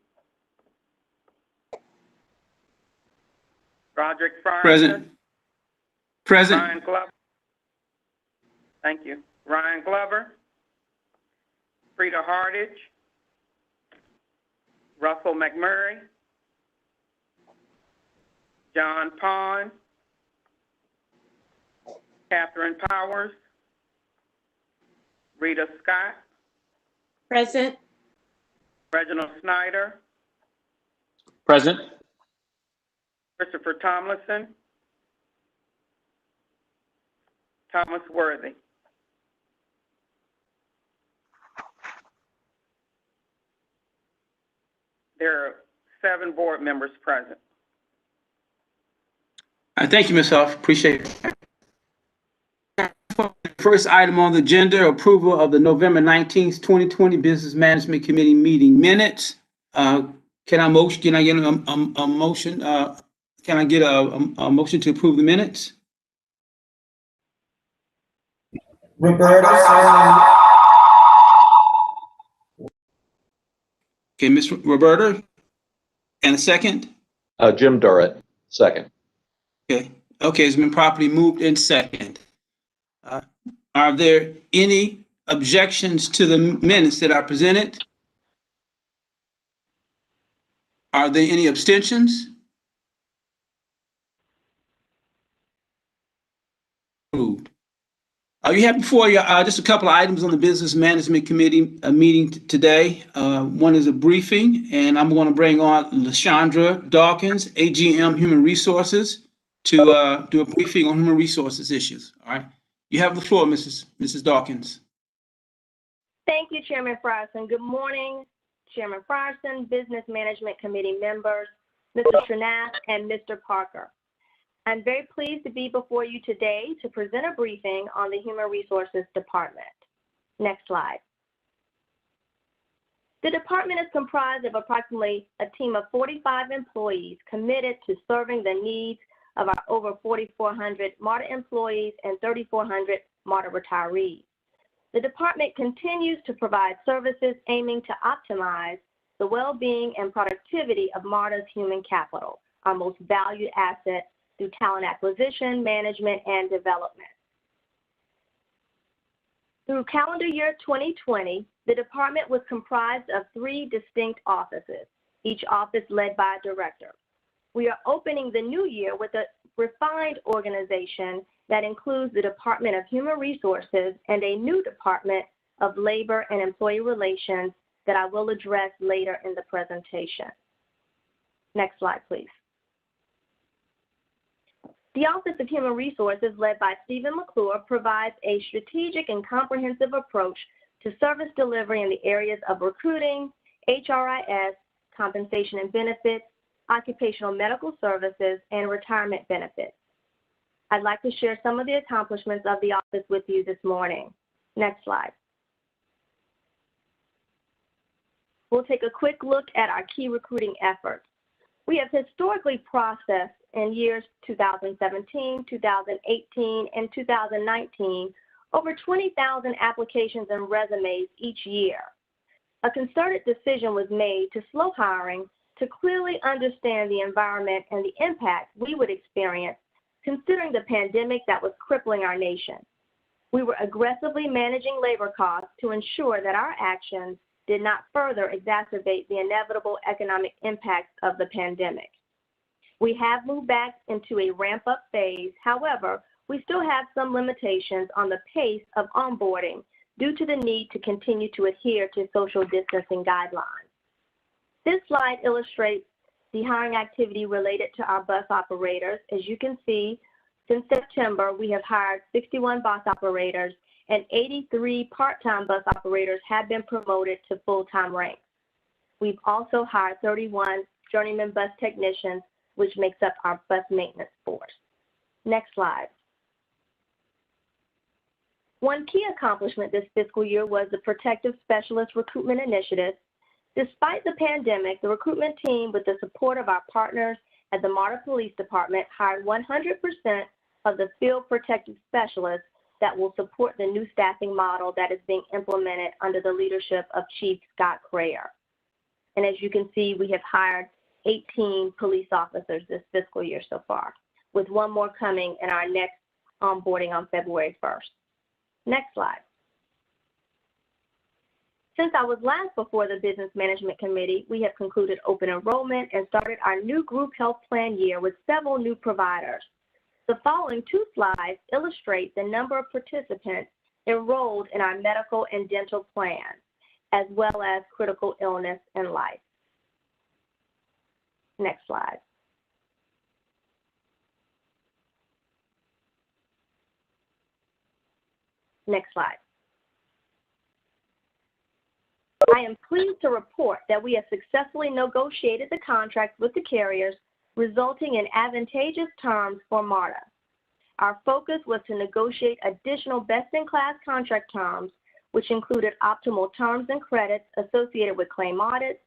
S: Roderick Frierson.
D: Present. Present.
S: Ryan Glover. Thank you. Ryan Glover. Frida Hardage. Russell McMurray. John Pond. Catherine Powers. Rita Scott.
G: Present.
S: Reginald Snyder.
T: Present.
S: Christopher Tomlinson. Thomas Worthy. There are 7 board members present.
D: Thank you, Ms. Huff. Appreciate it. First item on the agenda, approval of the November 19th, 2020 Business Management Committee meeting minutes. Can I get a motion? Can I get a motion to approve the minutes?
F: Roberta.
D: Okay, Ms. Roberta. And a second?
E: Jim Durrett, second.
D: Okay. Okay, it's been properly moved in second. Are there any objections to the minutes that are presented? Are there any abstentions? Approved. You have before you just a couple of items on the Business Management Committee meeting today. One is a briefing, and I'm going to bring on LaShondra Dawkins, AGM Human Resources, to do a briefing on human resources issues. All right. You have the floor, Mrs. Dawkins.
P: Thank you, Chairman Frierson. Good morning, Chairman Frierson, Business Management Committee members, Mr. Srinath, and Mr. Parker. I'm very pleased to be before you today to present a briefing on the Human Resources Department. Next slide. The department is comprised of approximately a team of 45 employees committed to serving the needs of our over 4,400 MARTA employees and 3,400 MARTA retirees. The department continues to provide services aiming to optimize the well-being and productivity of MARTA's human capital, our most valued asset, through talent acquisition, management, and development. Through calendar year 2020, the department was comprised of 3 distinct offices, each office led by a director. We are opening the new year with a refined organization that includes the Department of Human Resources and a new Department of Labor and Employee Relations that I will address later in the presentation. Next slide, please. The Office of Human Resources, led by Stephen McClure, provides a strategic and comprehensive approach to service delivery in the areas of recruiting, HRIS, compensation and benefits, occupational medical services, and retirement benefits. I'd like to share some of the accomplishments of the office with you this morning. Next slide. We'll take a quick look at our key recruiting efforts. We have historically processed in years 2017, 2018, and 2019 over 20,000 applications and resumes each year. A concerted decision was made to slow hiring to clearly understand the environment and the impact we would experience considering the pandemic that was crippling our nation. We were aggressively managing labor costs to ensure that our actions did not further exacerbate the inevitable economic impacts of the pandemic. We have moved back into a ramp-up phase. However, we still have some limitations on the pace of onboarding due to the need to continue to adhere to social distancing guidelines. This slide illustrates the hiring activity related to our bus operators. As you can see, since September, we have hired 61 bus operators and 83 part-time bus operators have been promoted to full-time ranks. We've also hired 31 journeyman bus technicians, which makes up our bus maintenance force. Next slide. One key accomplishment this fiscal year was the Protective Specialist Recruitment Initiative. Despite the pandemic, the recruitment team, with the support of our partners at the MARTA Police Department, hired 100% of the field protective specialists that will support the new staffing model that is being implemented under the leadership of Chief Scott Crayer. And as you can see, we have hired 18 police officers this fiscal year so far, with one more coming in our next onboarding on February 1st. Next slide. Since I was last before the Business Management Committee, we have concluded open enrollment and started our new group health plan year with several new providers. The following two slides illustrate the number of participants enrolled in our medical and dental plans, as well as critical illness and life. Next slide. Next slide. I am pleased to report that we have successfully negotiated the contracts with the carriers, resulting in advantageous terms for MARTA. Our focus was to negotiate additional best-in-class contract terms, which included optimal terms and credits associated with claim audits,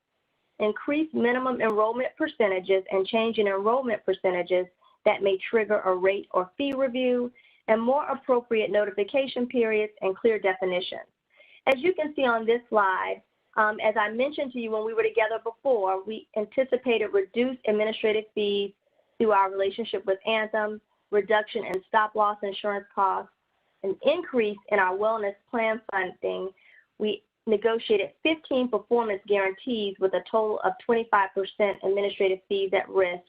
P: increased minimum enrollment percentages and change in enrollment percentages that may trigger a rate or fee review, and more appropriate notification periods and clear definitions. As you can see on this slide, as I mentioned to you when we were together before, we anticipated reduced administrative fees through our relationship with Anthem, reduction in stop-loss insurance costs, an increase in our wellness plan funding. We negotiated 15 performance guarantees with a total of 25% administrative fees at risk,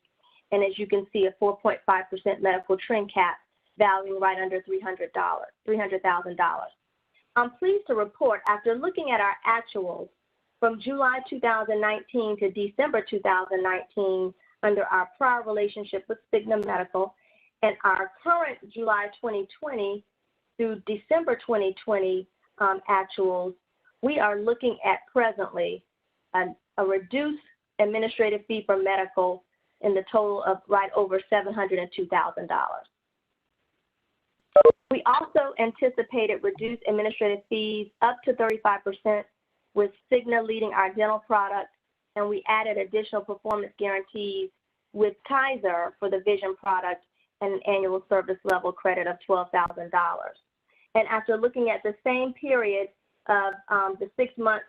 P: and as you can see, a 4.5% medical trend cap valuing right under $300,000. I'm pleased to report, after looking at our actuals from July 2019 to December 2019 under our prior relationship with Cigna Medical and our current July 2020 through December 2020 actuals, we are looking at presently a reduced administrative fee for medical in the total of right over $702,000. We also anticipated reduced administrative fees up to 35% with Cigna leading our dental products, and we added additional performance guarantees with Kaiser for the vision product and an annual service level credit of $12,000. And after looking at the same period of the 6 months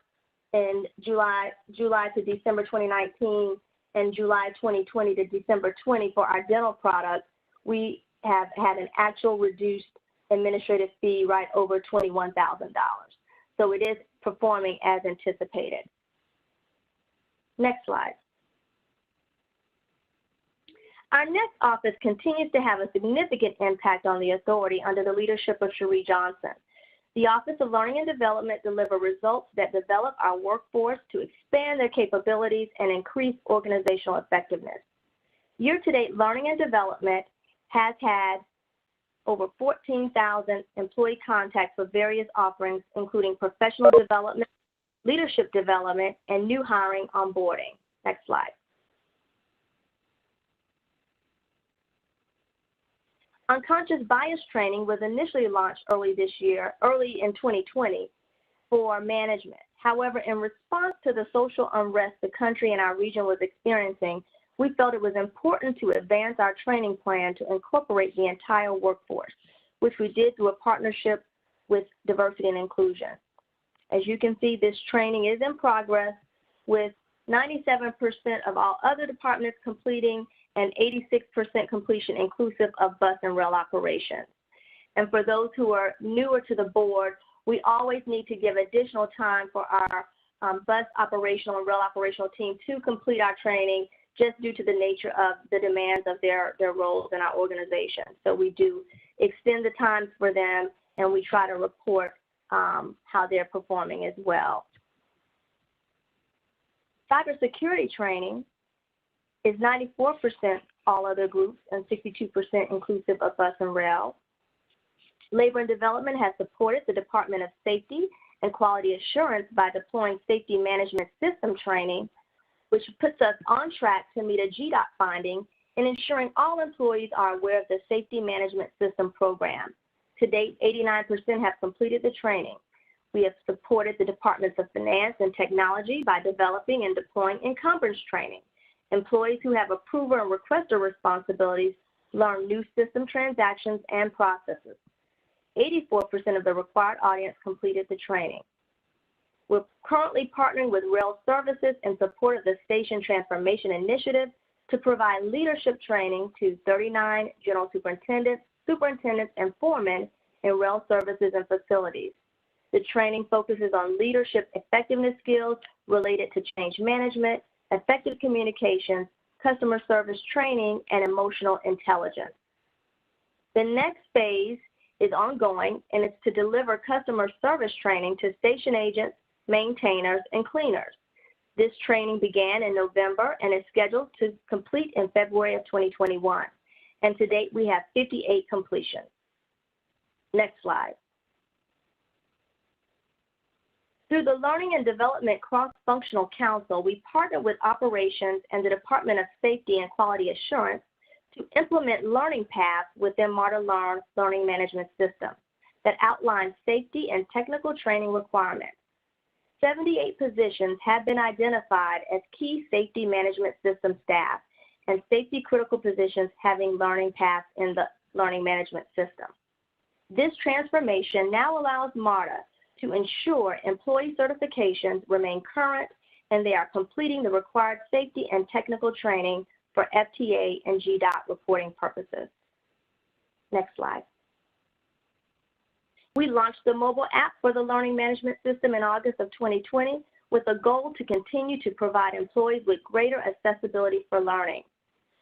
P: in July to December 2019 and July 2020 to December 20 for our dental products, we have had an actual reduced administrative fee right over $21,000. So it is performing as anticipated. Next slide. Our next office continues to have a significant impact on the authority under the leadership of Cherie Johnson. The Office of Learning and Development delivers results that develop our workforce to expand their capabilities and increase organizational effectiveness. Year-to-date, Learning and Development has had over 14,000 employee contacts with various offerings, including professional development, leadership development, and new hiring onboarding. Next slide. Unconscious bias training was initially launched early in 2020 for management. However, in response to the social unrest the country and our region was experiencing, we felt it was important to advance our training plan to incorporate the entire workforce, which we did through a partnership with Diversity and Inclusion. As you can see, this training is in progress with 97% of all other departments completing and 86% completion inclusive of bus and rail operations. And for those who are newer to the board, we always need to give additional time for our bus operational and rail operational team to complete our training just due to the nature of the demands of their roles in our organization. So we do extend the times for them, and we try to report how they're performing as well. Cybersecurity training is 94% all other groups and 62% inclusive of bus and rail. Labor and Development has supported the Department of Safety and Quality Assurance by deploying safety management system training, which puts us on track to meet a GDOT finding in ensuring all employees are aware of the Safety Management System program. To date, 89% have completed the training. We have supported the Departments of Finance and Technology by developing and deploying encumbrance training. Employees who have approver and requester responsibilities learn new system transactions and processes. 84% of the required audience completed the training. We're currently partnering with Rail Services in support of the Station Transformation Initiative to provide leadership training to 39 general superintendents, and foremen in rail services and facilities. The training focuses on leadership effectiveness skills related to change management, effective communications, customer service training, and emotional intelligence. The next phase is ongoing, and it's to deliver customer service training to station agents, maintainers, and cleaners. This training began in November and is scheduled to complete in February of 2021. And to date, we have 58 completions. Next slide. Through the Learning and Development Cross-Functional Council, we partner with operations and the Department of Safety and Quality Assurance to implement learning paths within MARTA Learning Management System that outline safety and technical training requirements. 78 positions have been identified as key safety management system staff and safety critical positions having learning paths in the learning management system. This transformation now allows MARTA to ensure employee certifications remain current and they are completing the required safety and technical training for FTA and GDOT reporting purposes. Next slide. We launched the mobile app for the learning management system in August of 2020 with a goal to continue to provide employees with greater accessibility for learning.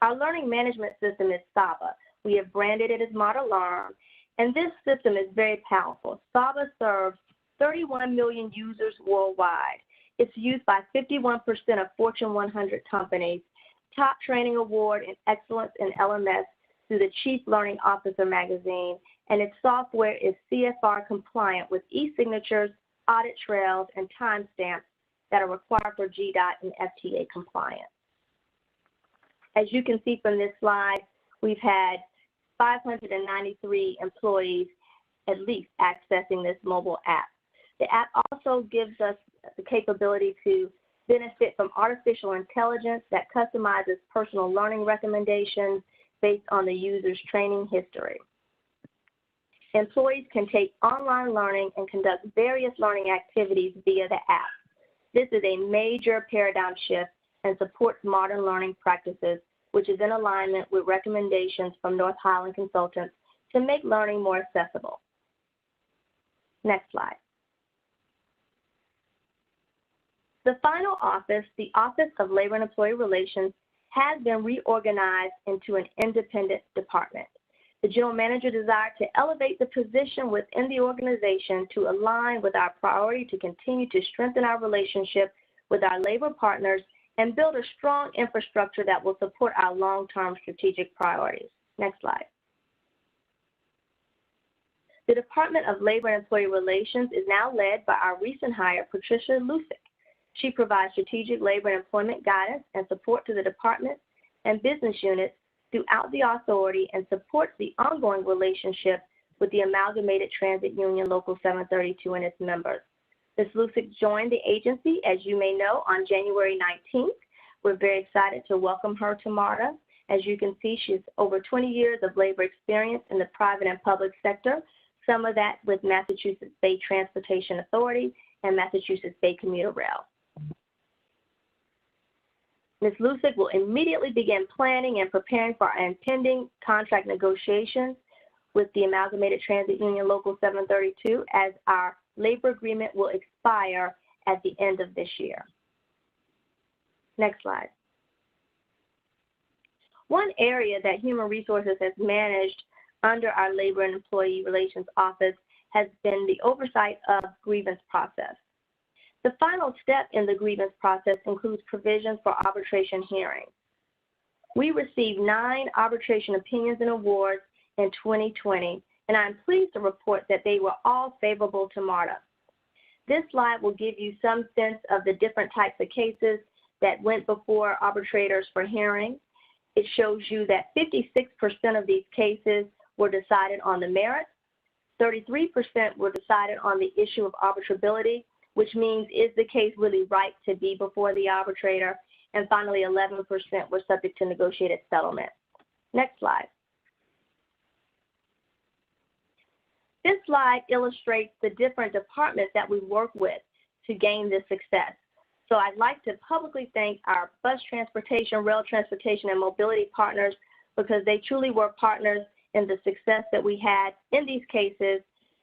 P: Our learning management system is SABA. We have branded it as MARTA Learn, and this system is very powerful. SABA serves 31 million users worldwide. It's used by 51% of Fortune 100 companies, top training award in excellence in LMS through the Chief Learning Officer magazine, and its software is CFR compliant with e-signatures, audit trails, and timestamps that are required for GDOT and FTA compliance. As you can see from this slide, we've had 593 employees at least accessing this mobile app. The app also gives us the capability to benefit from artificial intelligence that customizes personal learning recommendations based on the user's training history. Employees can take online learning and conduct various learning activities via the app. This is a major paradigm shift and supports modern learning practices, which is in alignment with recommendations from North Highland Consultants to make learning more accessible. Next slide. The final office, the Office of Labor and Employee Relations, has been reorganized into an independent department. The general manager desired to elevate the position within the organization to align with our priority to continue to strengthen our relationship with our labor partners and build a strong infrastructure that will support our long-term strategic priorities. Next slide. The Department of Labor and Employee Relations is now led by our recent hire, Patricia Lusick. She provides strategic labor and employment guidance and support to the department and business units throughout the authority and supports the ongoing relationship with the Amalgamated Transit Union Local 732 and its members. Ms. Lusick joined the agency, as you may know, on January 19th. We're very excited to welcome her to MARTA. As you can see, she has over 20 years of labor experience in the private and public sector, some of that with Massachusetts Bay Transportation Authority and Massachusetts Bay Commuter Rail. Ms. Lusick will immediately begin planning and preparing for our impending contract negotiations with the Amalgamated Transit Union Local 732, as our labor agreement will expire at the end of this year. Next slide. One area that Human Resources has managed under our Labor and Employee Relations Office has been the oversight of grievance process. The final step in the grievance process includes provisions for arbitration hearings. We received 9 arbitration opinions and awards in 2020, and I'm pleased to report that they were all favorable to MARTA. This slide will give you some sense of the different types of cases that went before arbitrators for hearing. It shows you that 56% of these cases were decided on the merits, 33% were decided on the issue of arbitrability, which means is the case really right to be before the arbitrator, and finally 11% were subject to negotiated settlement. Next slide. This slide illustrates the different departments that we work with to gain this success. So I'd like to publicly thank our bus transportation, rail transportation, and mobility partners, because they truly were partners in the success that we had in these cases,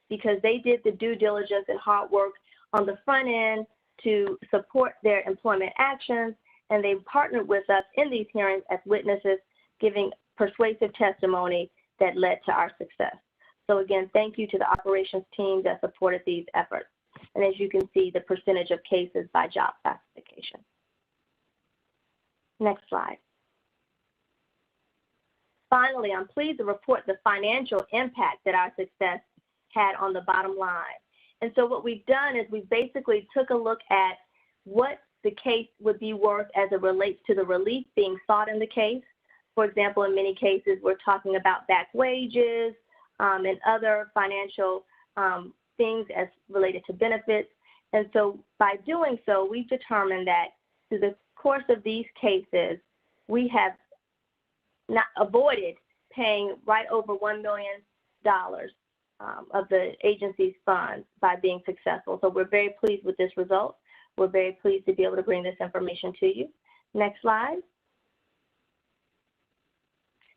P: because they did the due diligence and hard work on the front end to support their employment actions, and they partnered with us in these hearings as witnesses, giving persuasive testimony that led to our success. So again, thank you to the operations team that supported these efforts. And as you can see, the percentage of cases by job classification. Next slide. Finally, I'm pleased to report the financial impact that our success had on the bottom line. And so what we've done is we basically took a look at what the case would be worth as it relates to the relief being sought in the case. For example, in many cases, we're talking about back wages and other financial things as related to benefits. And so by doing so, we've determined that through the course of these cases, we have not avoided paying right over $1 million of the agency's funds by being successful. So we're very pleased with this result. We're very pleased to be able to bring this information to you. Next slide.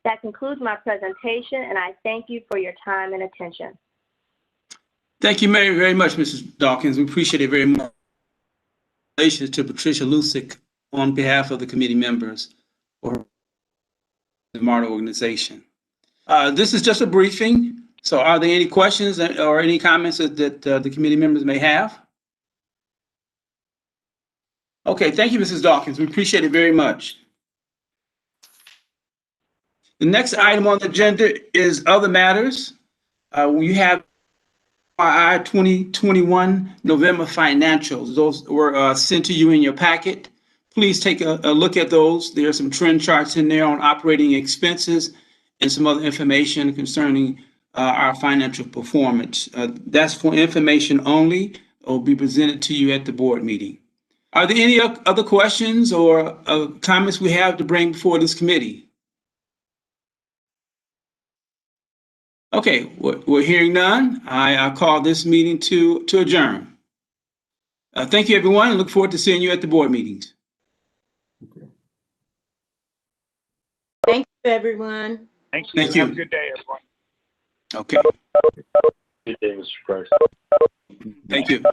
P: That concludes my presentation, and I thank you for your time and attention.
D: Thank you very, very much, Mrs. Dawkins. We appreciate it very much. Congratulations to Patricia Lusick on behalf of the committee members or the MARTA organization. This is just a briefing. So are there any questions or any comments that the committee members may have? Okay, thank you, Mrs. Dawkins. We appreciate it very much. The next item on the agenda is other matters. You have our 2021 November financials. Those were sent to you in your packet. Please take a look at those. There are some trend charts in there on operating expenses and some other information concerning our financial performance. That's for information only. It will be presented to you at the board meeting. Are there any other questions or comments we have to bring before this committee? Okay, we're hearing none. I call this meeting to adjourn. Thank you, everyone, and look forward to seeing you at the board meetings.
I: Thank you, everyone.
M: Thank you.
D: Thank you.
M: Have a good day, everyone.
D: Okay.
C: Good day, Mr. Price.
D: Thank you.